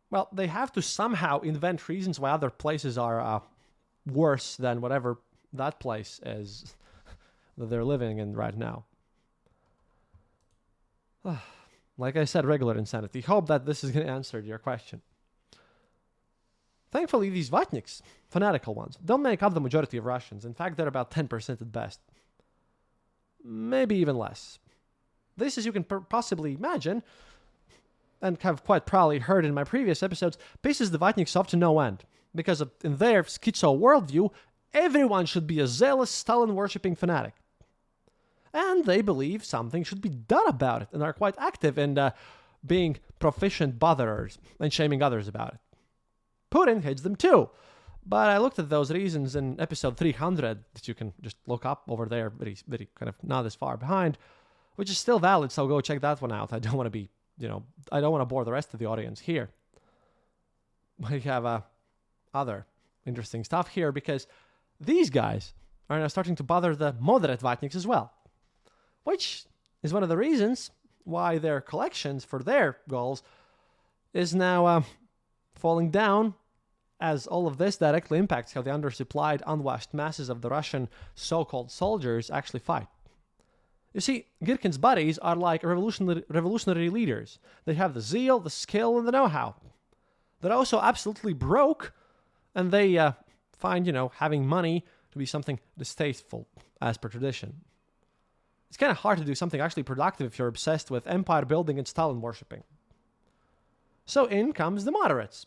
well, they have to somehow invent reasons why other places are worse than whatever that place is that they're living in right now. Like I said, regular insanity. Hope that this is going to answer your question. Thankfully, these Vatniks, fanatical ones, don't make up the majority of Russians. In fact, they're about 10% at best. Maybe even less. This, as you can possibly imagine, and have quite probably heard in my previous episodes, pisses the Vatniks off to no end. Because in their schizo worldview, everyone should be a zealous Stalin-worshipping fanatic. And they believe something should be done about it, and are quite active in being proficient botherers and shaming others about it. Putin hates them too. But I looked at those reasons in episode 300, that you can just look up over there, very, very kind of not as far behind, which is still valid, so go check that one out. I don't want to be, I don't want to bore the rest of the audience here. We have other interesting stuff here, because these guys are now starting to bother the moderate Vatniks as well, which is one of the reasons why their collections for their goals is now falling down, as all of this directly impacts how the undersupplied, unwashed masses of the Russian so-called soldiers actually fight. You see, Girkin's buddies are like revolutionary leaders. They have the zeal, the skill, and the know-how. They're also absolutely broke, and they find, having money to be something distasteful, as per tradition. It's kind of hard to do something actually productive if you're obsessed with empire building and Stalin worshipping. So in comes the moderates.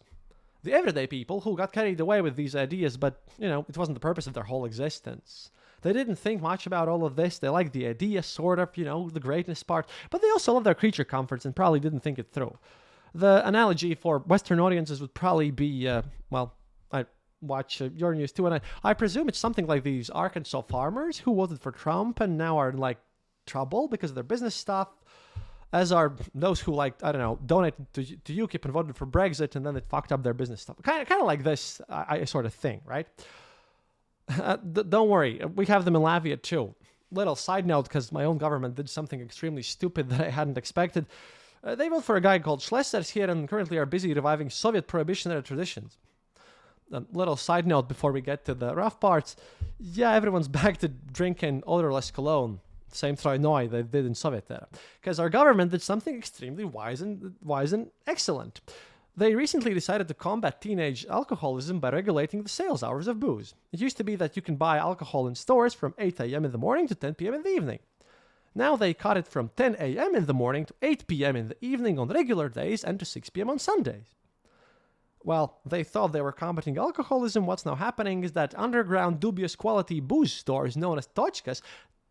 The everyday people who got carried away with these ideas, but, it wasn't the purpose of their whole existence. They didn't think much about all of this. They liked the idea, sort of, the greatness part, but they also loved their creature comforts and probably didn't think it through. The analogy for Western audiences would probably be, I watch your news too, and I presume it's something like these Arkansas farmers who voted for Trump and now are in, trouble because of their business stuff, as are those who, donated to UKIP and voted for Brexit, and then it fucked up their business stuff. Kind of like this sort of thing, right? Don't worry, we have them in Latvia too. Little side note, because my own government did something extremely stupid that I hadn't expected. They voted for a guy called Schlesers here and currently are busy reviving Soviet prohibitionary traditions. Little side note before we get to the rough parts. Yeah, everyone's back to drinking odorless cologne. Same Trojnoi they did in Soviet era. Because our government did something extremely wise and excellent. They recently decided to combat teenage alcoholism by regulating the sales hours of booze. It used to be that you can buy alcohol in stores from 8 a.m. in the morning to 10 p.m. in the evening. Now they cut it from 10 a.m. in the morning to 8 p.m. in the evening on regular days and to 6 p.m. on Sundays. Well, they thought they were combating alcoholism. What's now happening is that underground dubious quality booze stores known as Tochkas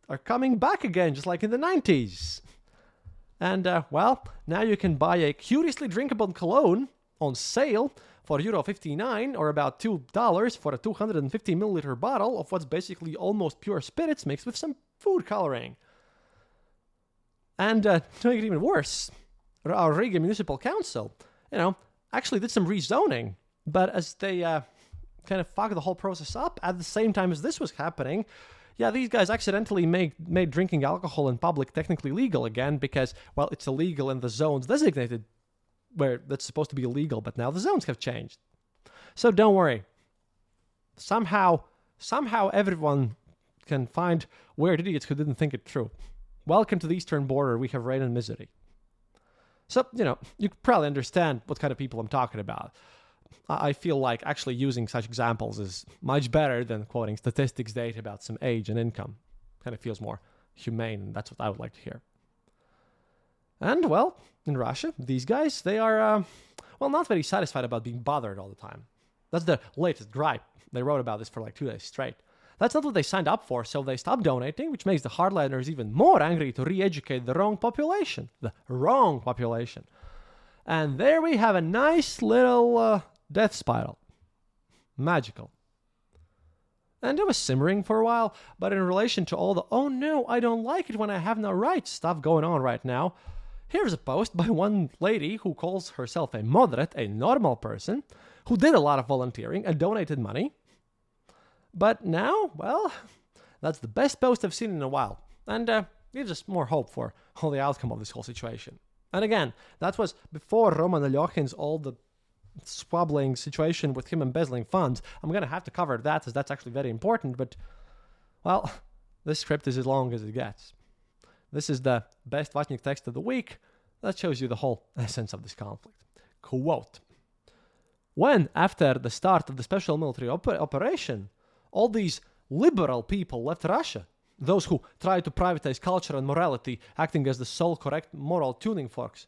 are coming back again, just like in the 90s. And, now you can buy a curiously drinkable cologne on sale for €59 or about $2 for a 250 milliliter bottle of what's basically almost pure spirits mixed with some food coloring. And to make it even worse, our Riga Municipal Council, actually did some rezoning, but as they kind of fucked the whole process up at the same time as this was happening, these guys accidentally made drinking alcohol in public technically legal again because, it's illegal in the zones designated where that's supposed to be illegal, but now the zones have changed. So don't worry. Somehow everyone can find weird idiots who didn't think it through. welcome to the eastern border, we have rain and misery. So, you probably understand what kind of people I'm talking about. I feel like actually using such examples is much better than quoting statistics data about some age and income. Kind of feels more humane, and that's what I would like to hear. And, well, in Russia, these guys, they are, not very satisfied about being bothered all the time. That's their latest gripe. They wrote about this for like 2 days straight. That's not what they signed up for, so they stopped donating, which makes the hardliners even more angry to re-educate the wrong population. The wrong population. And there we have a nice little death spiral. Magical. And it was simmering for a while, but in relation to all the, oh no, I don't like it when I have no rights stuff going on right now, here's a post by one lady who calls herself a moderate, a normal person, who did a lot of volunteering and donated money. But now, well, that's the best post I've seen in a while, and gives us more hope for all the outcome of this whole situation. And again, that was before Roman Alyokhin's all the squabbling situation with him embezzling funds. I'm going to have to cover that, as that's actually very important, but, well, this script is as long as it gets. This is the best Vatnik text of the week. That shows you the whole essence of this conflict. Quote, when, after the start of the special military operation, all these liberal people left Russia, those who tried to privatize culture and morality, acting as the sole correct moral tuning forks,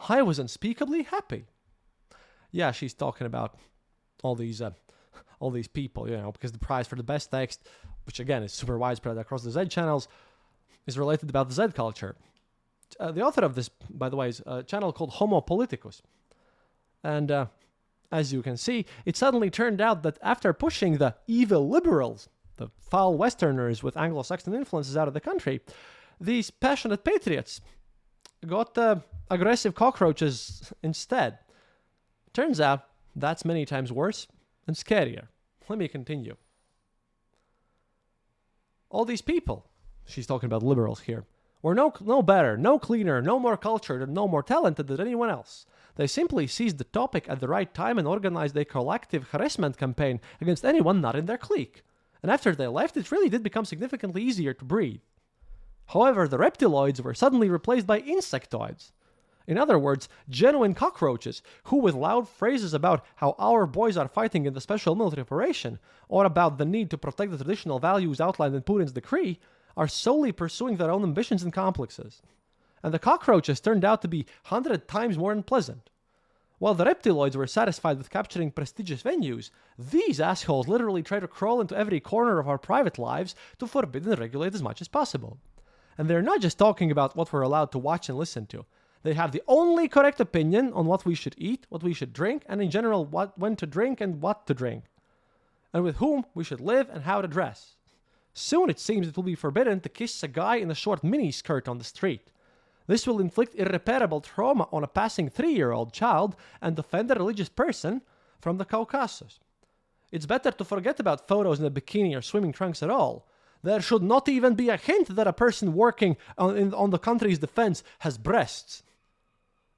I was unspeakably happy. Yeah, she's talking about all these people, because the prize for the best text, which again is super widespread across the Z channels, is related about the Z culture. The author of this, by the way, is a channel called Homo Politicus. And as you can see, it suddenly turned out that after pushing the evil liberals, the foul Westerners with Anglo-Saxon influences out of the country, these passionate patriots got aggressive cockroaches instead. Turns out that's many times worse and scarier. Let me continue. All these people, she's talking about liberals here, were no better, no cleaner, no more cultured, and no more talented than anyone else. They simply seized the topic at the right time and organized a collective harassment campaign against anyone not in their clique. And after they left, it really did become significantly easier to breathe. However, the reptiloids were suddenly replaced by insectoids. In other words, genuine cockroaches, who with loud phrases about how our boys are fighting in the special military operation, or about the need to protect the traditional values outlined in Putin's decree, are solely pursuing their own ambitions and complexes. And the cockroaches turned out to be 100 times more unpleasant. While the reptiloids were satisfied with capturing prestigious venues, these assholes literally try to crawl into every corner of our private lives to forbid and regulate as much as possible. And they're not just talking about what we're allowed to watch and listen to. They have the only correct opinion on what we should eat, what we should drink, and in general when to drink and what to drink. And with whom we should live and how to dress. Soon it seems it will be forbidden to kiss a guy in a short miniskirt on the street. This will inflict irreparable trauma on a passing 3-year-old child and offend a religious person from the Caucasus. It's better to forget about photos in a bikini or swimming trunks at all. There should not even be a hint that a person working on the country's defense has breasts.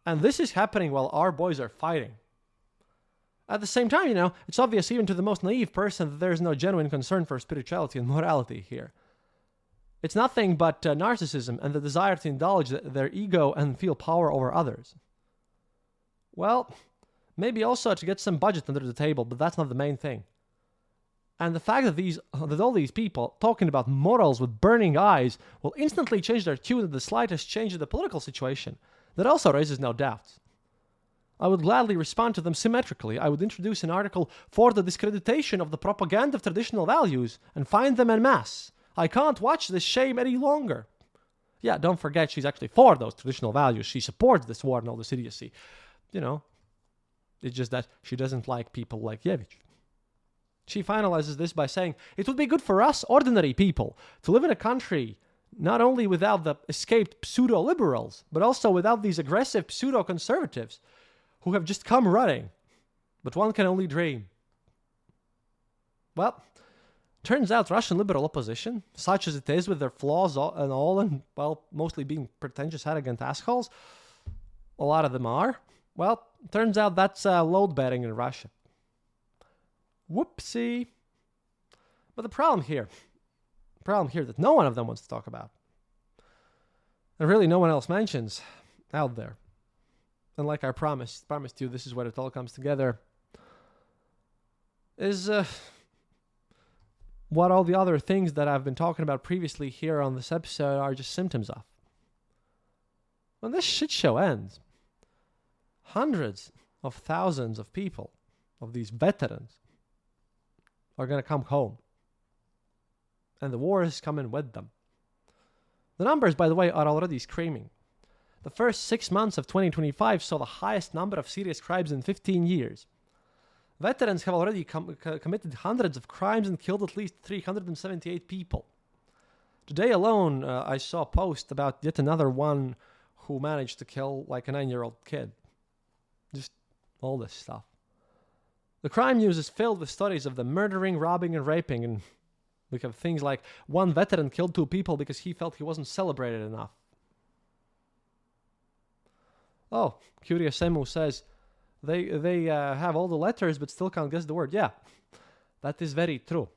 And this is happening while our boys are fighting. At the same time, it's obvious even to the most naive person that there is no genuine concern for spirituality and morality here. It's nothing but narcissism and the desire to indulge their ego and feel power over others. Well, maybe also to get some budget under the table, but that's not the main thing. And the fact that all these people talking about morals with burning eyes will instantly change their tune at the slightest change in the political situation, that also raises no doubts. I would gladly respond to them symmetrically. I would introduce an article for the discreditation of the propaganda of traditional values and find them en masse. I can't watch this shame any longer. Yeah, don't forget she's actually for those traditional values. She supports this war and all this idiocy. It's just that she doesn't like people like Yevich. She finalizes this by saying, it would be good for us, ordinary people, to live in a country not only without the escaped pseudo-liberals, but also without these aggressive pseudo-conservatives who have just come running. But one can only dream. Well, turns out Russian liberal opposition, such as it is with their flaws and all, and, well, mostly being pretentious, arrogant assholes, a lot of them are, well, turns out that's load-bearing in Russia. Whoopsie. But the problem here that no one of them wants to talk about, and really no one else mentions out there. And like I promised you, this is where it all comes together, is what all the other things that I've been talking about previously here on this episode are just symptoms of. When this shit show ends, hundreds of thousands of people, of these veterans, are going to come home. And the war is coming with them. The numbers, by the way, are already screaming. The first 6 months of 2025 saw the highest number of serious crimes in 15 years. Veterans have already committed hundreds of crimes and killed at least 378 people. Today alone, I saw a post about yet another one who managed to kill like a 9-year-old kid. Just all this stuff. The crime news is filled with stories of them murdering, robbing, and raping, and we have things like one veteran killed 2 people because he felt he wasn't celebrated enough. Oh, Curious Emu says, They have all the letters but still can't guess the word. Yeah, that is very true.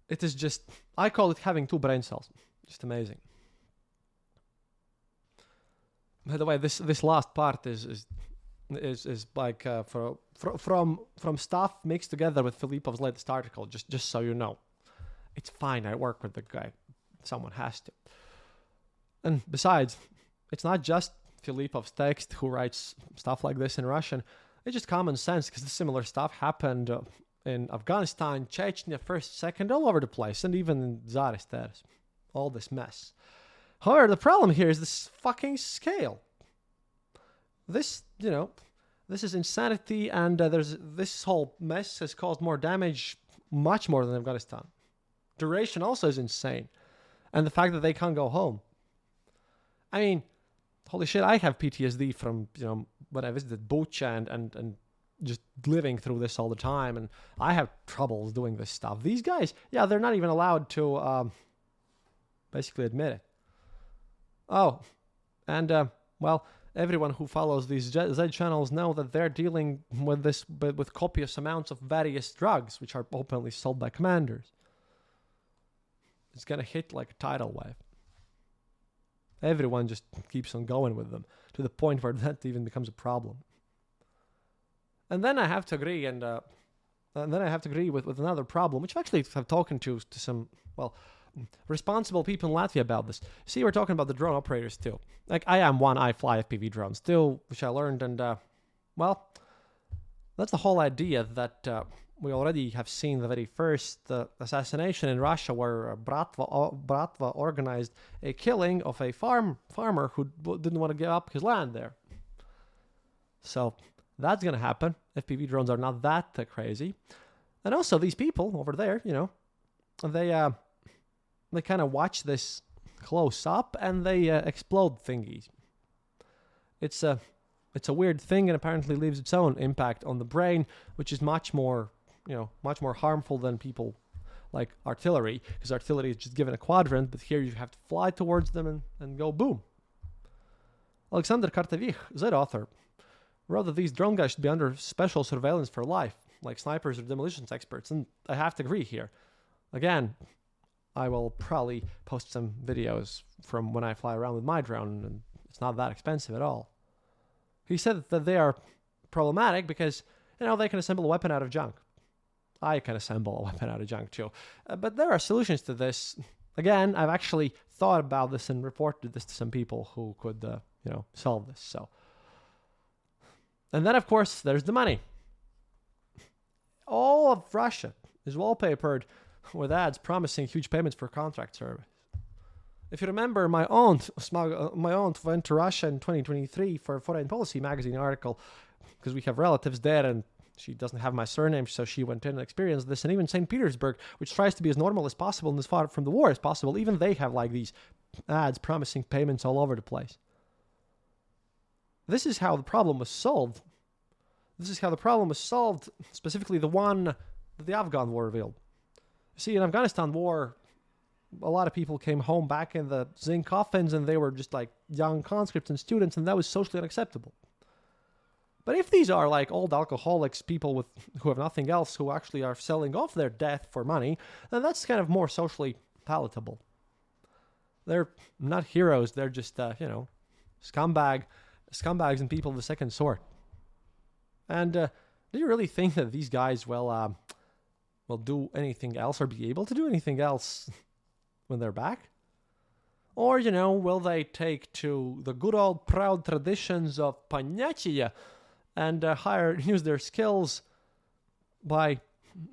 It is just, I call it having 2 brain cells. Just amazing. By the way, this last part is like from stuff mixed together with Filipov's latest article. Just so you know, it's fine. I work with the guy. Someone has to. And besides, it's not just Filipov's text who writes stuff like this in Russian. It's just common sense because similar stuff happened in Afghanistan, Chechnya, first, second, all over the place, and even in Tsarist. All this mess. However, the problem here is this fucking scale. This is insanity, and this whole mess has caused more damage, much more than Afghanistan. Duration also is insane, and the fact that they can't go home. I mean, holy shit, I have PTSD from, when I visited Bucha and just living through this all the time, and I have troubles doing this stuff. These guys, they're not even allowed to basically admit it. Oh, and, everyone who follows these Z channels know that they're dealing with this, but with copious amounts of various drugs, which are openly sold by commanders. It's gonna hit like a tidal wave. Everyone just keeps on going with them to the point where that even becomes a problem. And then I have to agree, with another problem, which I actually have talked to some, responsible people in Latvia about this. See, we're talking about the drone operators too. Like, I am one, I fly FPV drones too, which I learned, and, that's the whole idea that we already have seen the very first assassination in Russia where Bratva organized a killing of a farmer who didn't want to give up his land there. So that's going to happen. FPV drones are not that crazy. And also these people over there, they kind of watch this close up and they explode thingies. It's a weird thing and apparently leaves its own impact on the brain, which is much more harmful than people like artillery, because artillery is just given a quadrant, but here you have to fly towards them and go boom. Alexander Kartevich, Z author, wrote that these drone guys should be under special surveillance for life, like snipers or demolitions experts, and I have to agree here. Again, I will probably post some videos from when I fly around with my drone, and it's not that expensive at all. He said that they are problematic because, they can assemble a weapon out of junk. I can assemble a weapon out of junk too. But there are solutions to this. Again, I've actually thought about this and reported this to some people who could, solve this. So, and then, of course, there's the money. All of Russia is wallpapered with ads promising huge payments for contract service. If you remember, my aunt went to Russia in 2023 for a Foreign Policy magazine article because we have relatives there and she doesn't have my surname, so she went in and experienced this. And even St. Petersburg, which tries to be as normal as possible and as far from the war as possible, even they have like these ads promising payments all over the place. This is how the problem was solved. Specifically the one that the Afghan war revealed. See, in Afghanistan war, a lot of people came home back in the zinc coffins and they were just like young conscripts and students, and that was socially unacceptable. But if these are like old alcoholics, people who have nothing else, who actually are selling off their death for money, then that's kind of more socially palatable. They're not heroes. They're just, scumbags and people of the second sort. And do you really think that these guys will do anything else or be able to do anything else when they're back? Or, will they take to the good old proud traditions of Panatia and use their skills by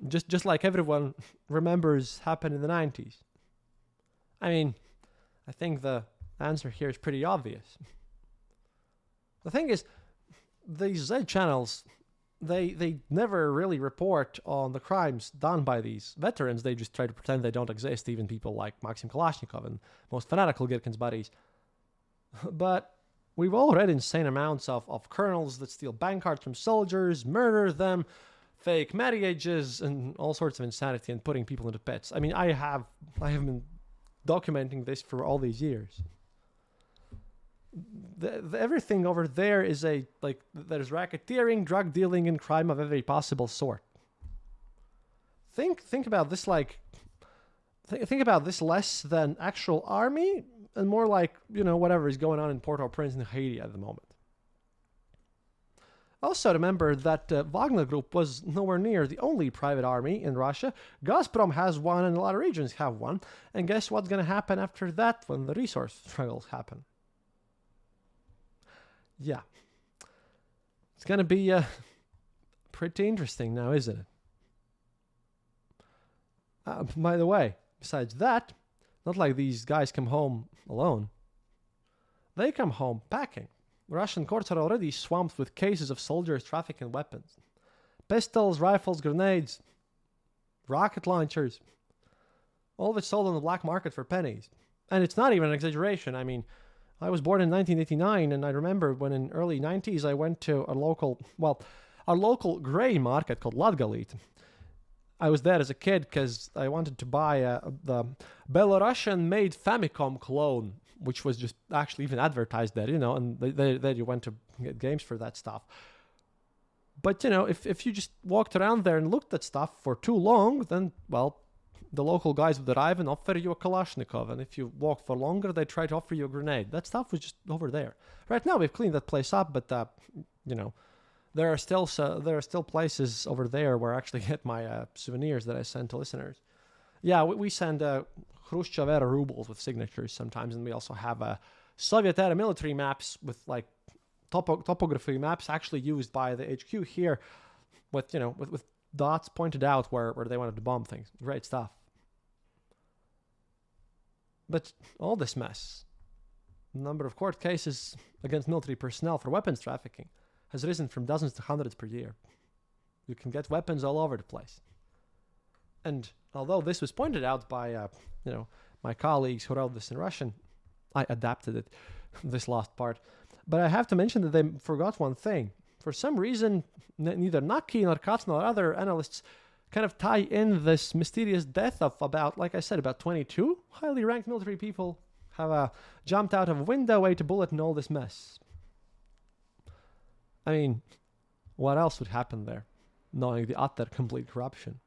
just like everyone remembers happened in the 90s? I mean, I think the answer here is pretty obvious. The thing is, these Z channels, they never really report on the crimes done by these veterans. They just try to pretend they don't exist, even people like Maxim Kalashnikov and most fanatical Girkin's buddies. But we've all read insane amounts of colonels that steal bank cards from soldiers, murder them, fake marriages, and all sorts of insanity, and putting people into pits. I mean, I have been documenting this for all these years. Everything over there is there's racketeering, drug dealing, and crime of every possible sort. Think about this think about this less than actual army and more like, whatever is going on in Port-au-Prince in Haiti at the moment. Also remember that Wagner Group was nowhere near the only private army in Russia. Gazprom has one and a lot of regions have one. And guess what's going to happen after that when the resource struggles happen? Yeah. It's going to be pretty interesting now, isn't it? By the way, besides that, not like these guys come home alone. They come home packing. Russian courts are already swamped with cases of soldiers trafficking weapons. Pistols, rifles, grenades, rocket launchers. All of it sold on the black market for pennies. And it's not even an exaggeration. I mean, I was born in 1989, and I remember when in early 90s I went to a local gray market called Latgalit. I was there as a kid because I wanted to buy the Belarusian-made Famicom clone, which was just actually even advertised there, and there you went to get games for that stuff. But, if you just walked around there and looked at stuff for too long, then, well, the local guys would arrive and offer you a Kalashnikov. And if you walked for longer, they'd try to offer you a grenade. That stuff was just over there. Right now, we've cleaned that place up, but, there are still places over there where I actually get my souvenirs that I send to listeners. Yeah, we send Khrushchev era rubles with signatures sometimes, and we also have Soviet era military maps with like topography maps actually used by the HQ here, with with dots pointed out where they wanted to bomb things. Great stuff. But all this mess, the number of court cases against military personnel for weapons trafficking has risen from dozens to hundreds per year. You can get weapons all over the place. And although this was pointed out by, my colleagues who wrote this in Russian, I adapted it, this last part. But I have to mention that they forgot one thing. For some reason, neither Naki nor Katz nor other analysts kind of tie in this mysterious death of about 22 highly ranked military people have jumped out of a window, ate a bullet, and all this mess. I mean, what else would happen there, knowing the utter complete corruption?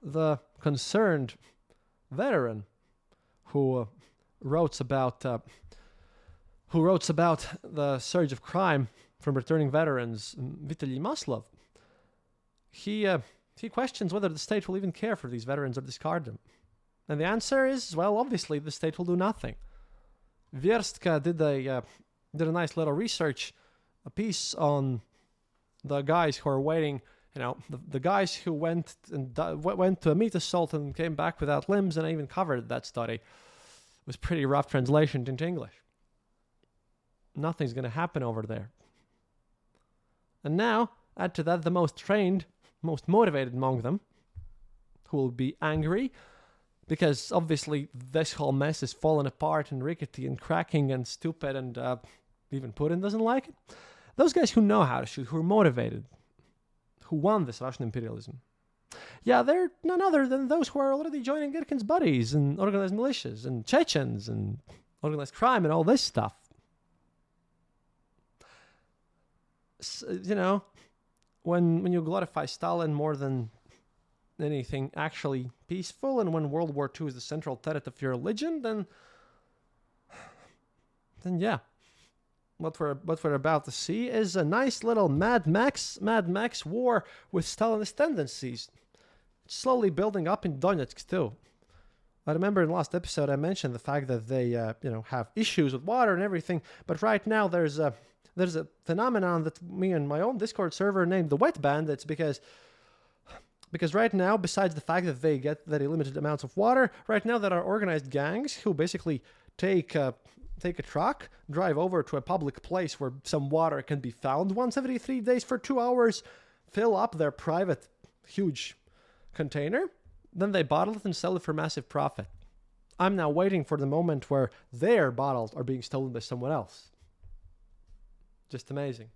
The concerned veteran who wrote about the surge of crime from returning veterans, Vitaly Maslov, he questions whether the state will even care for these veterans or discard them. And the answer is, well, obviously the state will do nothing. Vierstka did a nice little research, a piece on the guys who are waiting, the guys who went to a meat assault and came back without limbs, and I even covered that study. It was pretty rough translation into English. Nothing's going to happen over there. And now, add to that the most trained, most motivated among them, who will be angry, because obviously this whole mess is falling apart and rickety and cracking and stupid, and even Putin doesn't like it. Those guys who know how to shoot, who are motivated, who won this Russian imperialism, yeah, they're none other than those who are already joining Girkin's buddies and organized militias and Chechens and organized crime and all this stuff. When you glorify Stalin more than anything actually peaceful, and when World War II is the central tenet of your religion, then yeah. What we're about to see is a nice little Mad Max war with Stalinist tendencies. It's slowly building up in Donetsk too. I remember in the last episode I mentioned the fact that they have issues with water and everything, but right now there's a phenomenon that me and my own Discord server named the Wet Bandits because right now, besides the fact that they get very limited amounts of water, right now there are organized gangs who basically take a truck, drive over to a public place where some water can be found once every 3 days for 2 hours, fill up their private huge container, then they bottle it and sell it for massive profit. I'm now waiting for the moment where their bottles are being stolen by someone else. Just amazing.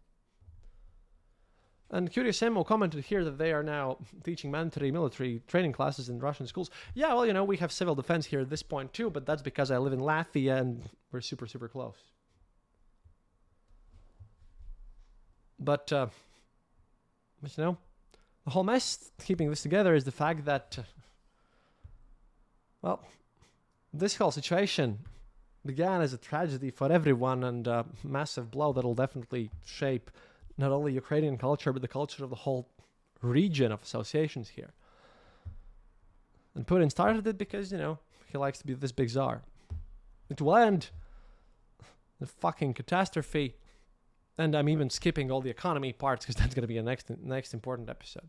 And Curious Samuel commented here that they are now teaching mandatory military training classes in Russian schools. Yeah, well, we have civil defense here at this point too, but that's because I live in Latvia and we're super, super close. But the whole mess keeping this together is the fact that, this whole situation began as a tragedy for everyone and a massive blow that'll definitely shape not only Ukrainian culture, but the culture of the whole region of associations here. And Putin started it because, he likes to be this big czar. It will end the fucking catastrophe. And I'm even skipping all the economy parts because that's going to be a next important episode.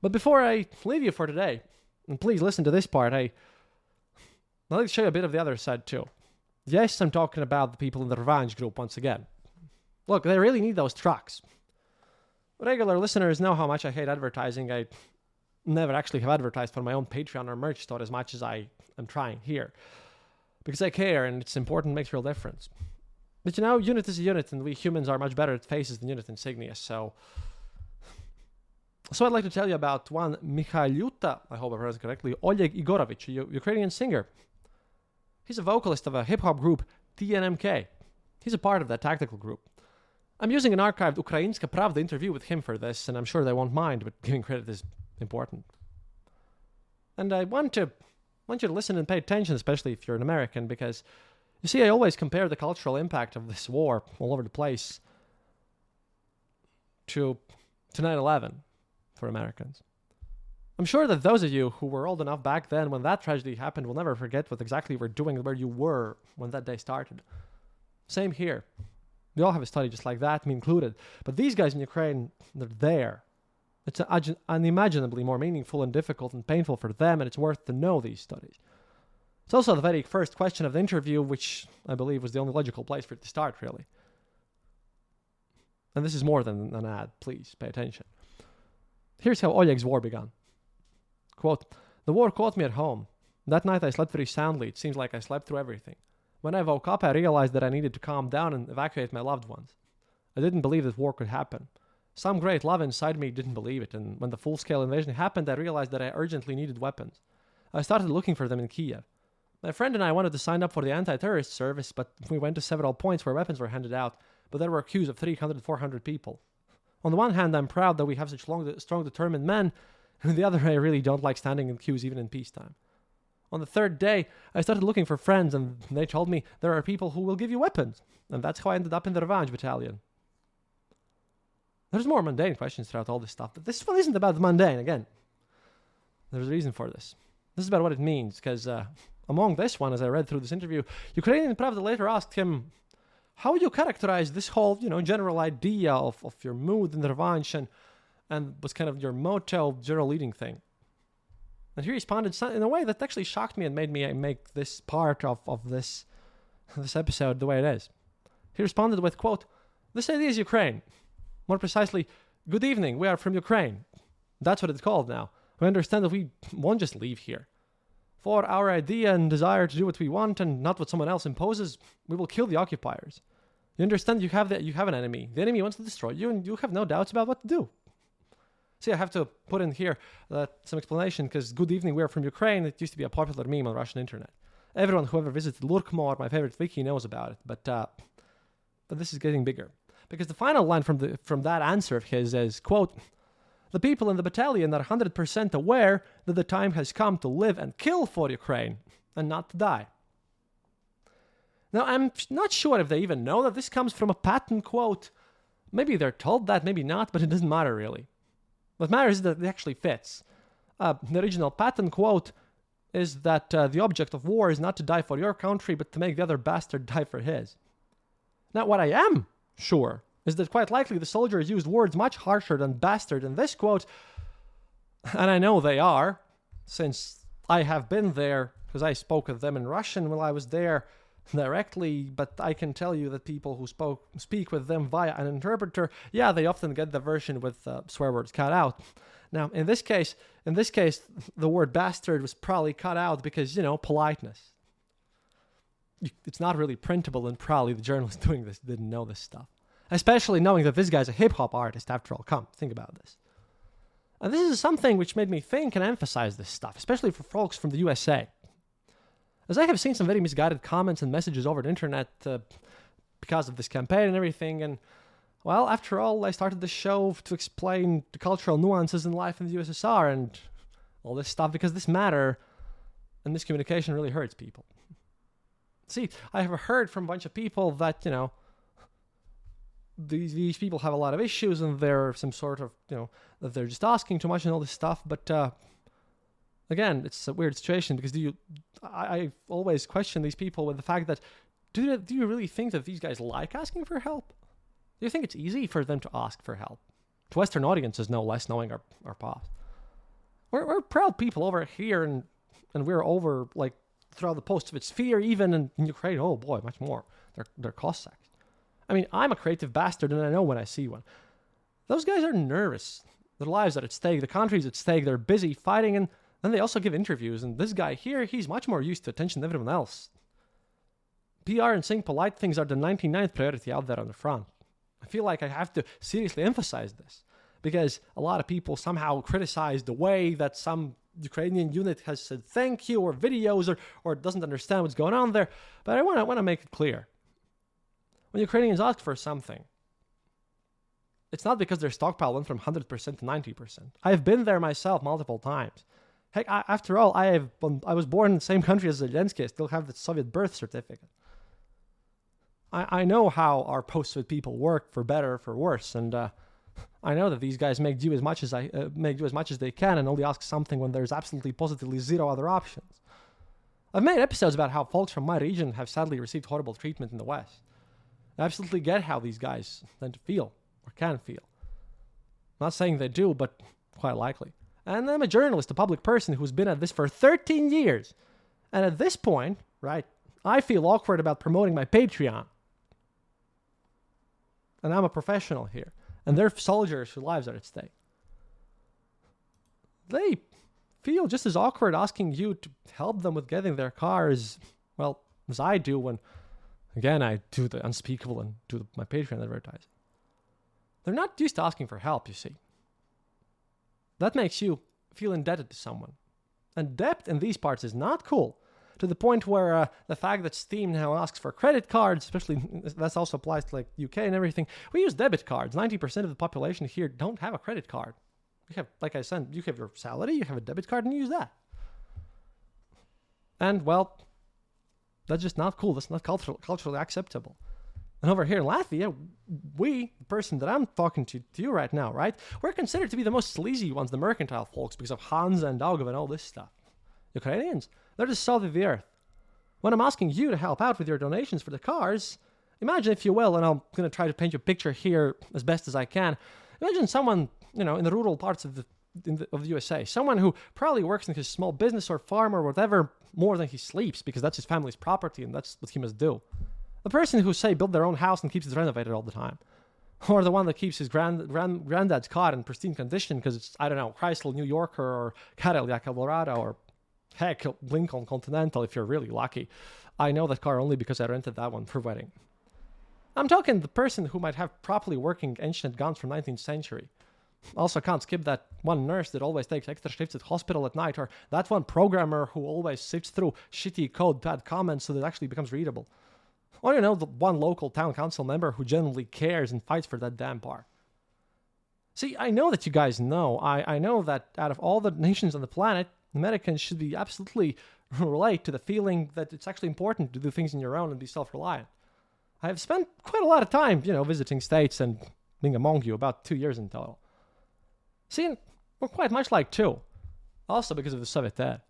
But before I leave you for today, and please listen to this part, I'd like to show you a bit of the other side too. Yes, I'm talking about the people in the Revanche group once again. Look, they really need those trucks. Regular listeners know how much I hate advertising. I never actually have advertised for my own Patreon or merch store as much as I am trying here. Because I care and it's important, makes real difference. But unit is a unit and we humans are much better at faces than unit insignia, so I'd like to tell you about one Mikhailuta, I hope I pronounced it correctly, Oleg Igorovich, a Ukrainian singer. He's a vocalist of a hip-hop group, TNMK. He's a part of that tactical group. I'm using an archived Ukrainska Pravda interview with him for this, and I'm sure they won't mind, but giving credit is important. And I want you to listen and pay attention, especially if you're an American, because, you see, I always compare the cultural impact of this war all over the place to 9/11 for Americans. I'm sure that those of you who were old enough back then when that tragedy happened will never forget what exactly you were doing and where you were when that day started. Same here. We all have a story just like that, me included. But these guys in Ukraine, they're there. It's unimaginably more meaningful and difficult and painful for them, and it's worth to know these stories. It's also the very first question of the interview, which I believe was the only logical place for it to start, really. And this is more than an ad. Please pay attention. Here's how Oleg's war began. Quote, "The war caught me at home. That night I slept very soundly. It seems like I slept through everything. When I woke up, I realized that I needed to calm down and evacuate my loved ones. I didn't believe that war could happen. Some great love inside me didn't believe it, and when the full-scale invasion happened, I realized that I urgently needed weapons. I started looking for them in Kiev. My friend and I wanted to sign up for the anti-terrorist service, but we went to several points where weapons were handed out, but there were queues of 300, 400 people. On the one hand, I'm proud that we have such strong, determined men, and on the other, I really don't like standing in queues even in peacetime. On the third day, I started looking for friends, and they told me there are people who will give you weapons, and that's how I ended up in the Revanche battalion." There's more mundane questions throughout all this stuff, but this one isn't about the mundane, again. There's a reason for this. This is about what it means, because among this one, as I read through this interview, Ukrainian Pravda later asked him, how would you characterize this whole, general idea of your mood in the Revanche and what's kind of your motto, general leading thing? And he responded in a way that actually shocked me and made me make this part of this episode the way it is. He responded with, quote, "This idea is Ukraine. More precisely, good evening, we are from Ukraine. That's what it's called now. We understand that we won't just leave here. For our idea and desire to do what we want and not what someone else imposes, we will kill the occupiers. You understand you have an enemy. The enemy wants to destroy you, and you have no doubts about what to do." See, I have to put in here some explanation, because good evening, we are from Ukraine. It used to be a popular meme on Russian internet. Everyone who ever visited Lurkmor, my favorite wiki, knows about it. But this is getting bigger. Because the final line from that answer of his is, quote, The people in the battalion are 100% aware that the time has come to live and kill for Ukraine and not to die. Now, I'm not sure if they even know that this comes from a Patton quote. Maybe they're told that, maybe not, but it doesn't matter really. What matters is that it actually fits. The original Patton quote is that the object of war is not to die for your country, but to make the other bastard die for his. Now, what I am sure is that quite likely the soldiers used words much harsher than bastard in this quote, and I know they are, since I have been there, because I spoke with them in Russian while I was there directly, but I can tell you that people who speak with them via an interpreter, yeah, they often get the version with swear words cut out. Now, in this case, the word bastard was probably cut out because, politeness. It's not really printable, and probably the journalist doing this didn't know this stuff. Especially knowing that this guy's a hip-hop artist, after all. Come, think about this. And this is something which made me think and emphasize this stuff, especially for folks from the USA. As I have seen some very misguided comments and messages over the internet because of this campaign and everything, and, well, after all, I started this show to explain the cultural nuances in life in the USSR and all this stuff because this matter and miscommunication really hurts people. See, I have heard from a bunch of people that, these people have a lot of issues and they're some sort of, that they're just asking too much and all this stuff. But again, it's a weird situation because I always question these people with the fact that do you really think that these guys like asking for help? Do you think it's easy for them to ask for help? To Western audiences, no less, knowing our past. We're proud people over here and we're over, like, throughout the post-Soviet sphere, even in Ukraine, oh boy, much more. They're Cossacks. I mean, I'm a creative bastard, and I know when I see one. Those guys are nervous. Their lives are at stake. The country's at stake. They're busy fighting, and then they also give interviews. And this guy here, he's much more used to attention than everyone else. PR and saying polite things are the 99th priority out there on the front. I feel like I have to seriously emphasize this, because a lot of people somehow criticize the way that some Ukrainian unit has said thank you, or videos, or doesn't understand what's going on there. But I want to make it clear. When Ukrainians ask for something, it's not because their stockpile went from 100% to 90%. I've been there myself multiple times. Heck, after all, I was born in the same country as Zelensky. I still have the Soviet birth certificate. I know how our post-Soviet people work, for better or for worse, and I know that these guys make do as much as they can, and only ask something when there's absolutely positively zero other options. I've made episodes about how folks from my region have sadly received horrible treatment in the West. I absolutely get how these guys tend to feel, or can feel. Not saying they do, but quite likely. And I'm a journalist, a public person who's been at this for 13 years. And at this point, right, I feel awkward about promoting my Patreon. And I'm a professional here. And they're soldiers whose lives are at stake. They feel just as awkward asking you to help them with getting their cars, well, as I do when, again, I do the unspeakable and do my Patreon advertising. They're not used to asking for help, you see. That makes you feel indebted to someone. And debt in these parts is not cool. To the point where the fact that Steam now asks for credit cards, especially that also applies to like UK and everything, we use debit cards. 90% of the population here don't have a credit card. You have, like I said, you have your salary, you have a debit card, and you use that. And, well, that's just not cool. That's not culturally acceptable. And over here in Latvia, the person that I'm talking to you right now, right, we're considered to be the most sleazy ones, the mercantile folks, because of Hansa and Daugava and all this stuff. Ukrainians, they're the salt of the earth. When I'm asking you to help out with your donations for the cars, imagine, if you will, and I'm going to try to paint you a picture here as best as I can. Imagine someone, in the rural parts of the USA, someone who probably works in his small business or farm or whatever more than he sleeps, because that's his family's property and that's what he must do. The person who, say, built their own house and keeps it renovated all the time. Or the one that keeps his granddad's car in pristine condition because it's, I don't know, Chrysler New Yorker or Cadillac Eldorado or, heck, Lincoln Continental if you're really lucky. I know that car only because I rented that one for wedding. I'm talking the person who might have properly working ancient guns from 19th century. Also can't skip that one nurse that always takes extra shifts at hospital at night, or that one programmer who always sifts through shitty code to add comments so that it actually becomes readable. Or, the one local town council member who genuinely cares and fights for that damn bar. See, I know that you guys know. I know that out of all the nations on the planet, Americans should be absolutely relate to the feeling that it's actually important to do things on your own and be self-reliant. I have spent quite a lot of time, visiting states and being among you, about 2 years in total. See, we're quite much like two, also because of the Soviet era.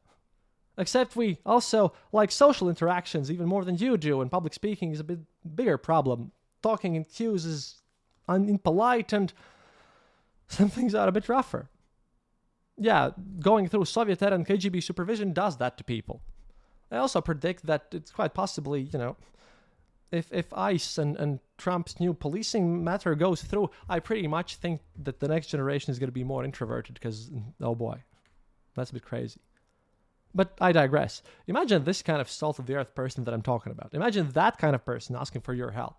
Except we also like social interactions even more than you do, and public speaking is a bit bigger problem. Talking in queues is impolite, and some things are a bit rougher. Yeah, going through Soviet era and KGB supervision does that to people. I also predict that it's quite possibly, if ICE and Trump's new policing matter goes through, I pretty much think that the next generation is going to be more introverted because, oh boy, that's a bit crazy. But I digress. Imagine this kind of salt-of-the-earth person that I'm talking about. Imagine that kind of person asking for your help.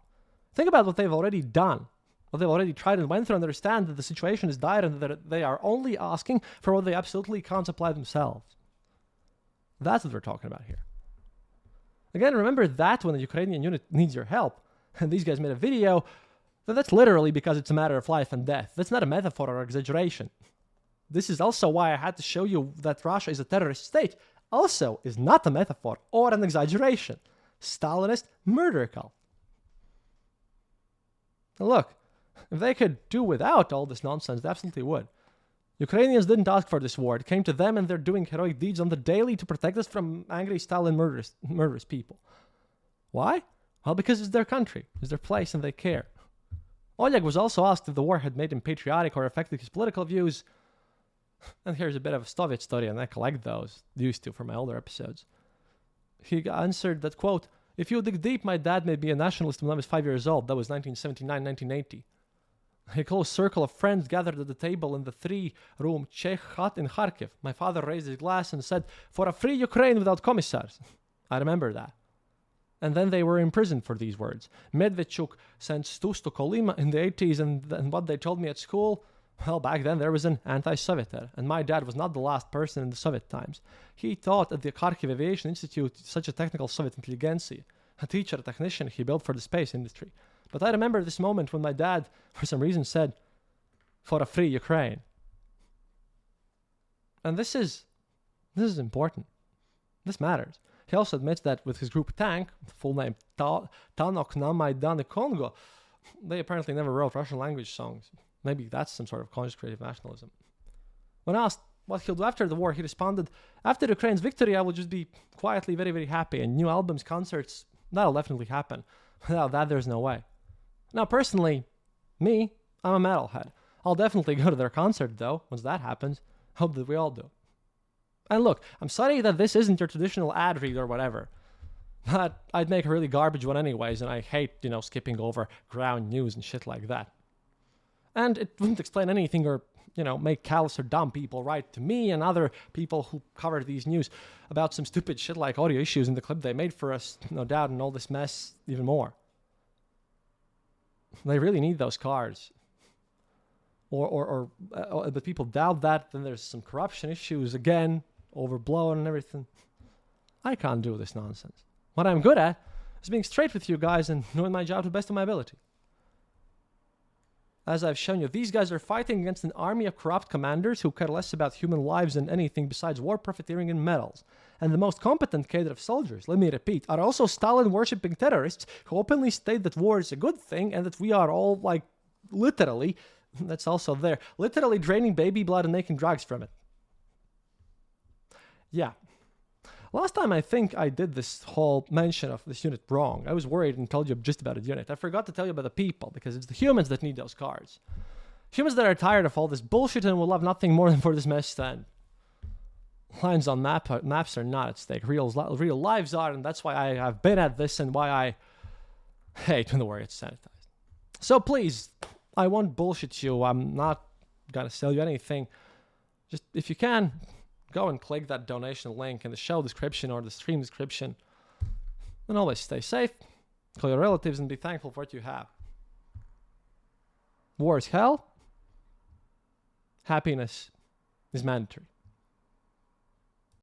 Think about what they've already done, what they've already tried and went through, and understand that the situation is dire and that they are only asking for what they absolutely can't supply themselves. That's what we're talking about here. Again, remember that when the Ukrainian unit needs your help, and these guys made a video, that's literally because it's a matter of life and death. That's not a metaphor or exaggeration. This is also why I had to show you that Russia is a terrorist state. Also is not a metaphor or an exaggeration. Stalinist murder cult. Now look, if they could do without all this nonsense, they absolutely would. Ukrainians didn't ask for this war. It came to them, and they're doing heroic deeds on the daily to protect us from angry Stalin murderous people. Why? Well, because it's their country, it's their place, and they care. Oleg was also asked if the war had made him patriotic or affected his political views. And here's a bit of a Soviet story, and I collect those, used to, from my older episodes. He answered that, quote, "If you dig deep, my dad made me a nationalist when I was 5 years old. That was 1979, 1980. A close circle of friends gathered at the table in the 3-room Czech hut in Kharkiv. My father raised his glass and said, 'For a free Ukraine without commissars.' I remember that. And then they were imprisoned for these words. Medvedchuk sent Stus to Kolyma in the 80s, and what they told me at school, well, back then there was an anti-Soviet era, and my dad was not the last person in the Soviet times. He taught at the Kharkiv Aviation Institute such a technical Soviet intelligentsia. A teacher, a technician he built for the space industry. But I remember this moment when my dad, for some reason, said, 'For a free Ukraine.'" And this is important. This matters. He also admits that with his group Tank, full name Tanok na Maidane Congo, they apparently never wrote Russian language songs. Maybe that's some sort of conscious creative nationalism. When asked what he'll do after the war, he responded, "After Ukraine's victory, I will just be quietly very, very happy, and new albums, concerts, that'll definitely happen. Without that, there's no way." Now, personally, I'm a metalhead. I'll definitely go to their concert, though, once that happens. Hope that we all do. And look, I'm sorry that this isn't your traditional ad read or whatever, but I'd make a really garbage one anyways, and I hate, skipping over ground news and shit like that. And it wouldn't explain anything or, make callous or dumb people write to me and other people who cover these news about some stupid shit like audio issues in the clip they made for us, no doubt, and all this mess even more. They really need those cards. But people doubt that, then there's some corruption issues again, overblown and everything. I can't do this nonsense. What I'm good at is being straight with you guys and doing my job to the best of my ability. As I've shown you, these guys are fighting against an army of corrupt commanders who care less about human lives than anything besides war, profiteering, and medals. And the most competent cadre of soldiers, let me repeat, are also Stalin-worshipping terrorists who openly state that war is a good thing and that we are all, literally, that's also there, literally draining baby blood and making drugs from it. Yeah. Last time I think I did this whole mention of this unit wrong. I was worried and told you just about a unit. I forgot to tell you about the people, because it's the humans that need those cards. Humans that are tired of all this bullshit and will love nothing more than for this mess to end. Lines on maps are not at stake. Real lives are, and that's why I have been at this and why I hate when the war gets sanitized. So please, I won't bullshit you. I'm not gonna sell you anything. Just, if you can, go and click that donation link in the show description or the stream description. And always stay safe, call your relatives, and be thankful for what you have. War is hell. Happiness is mandatory.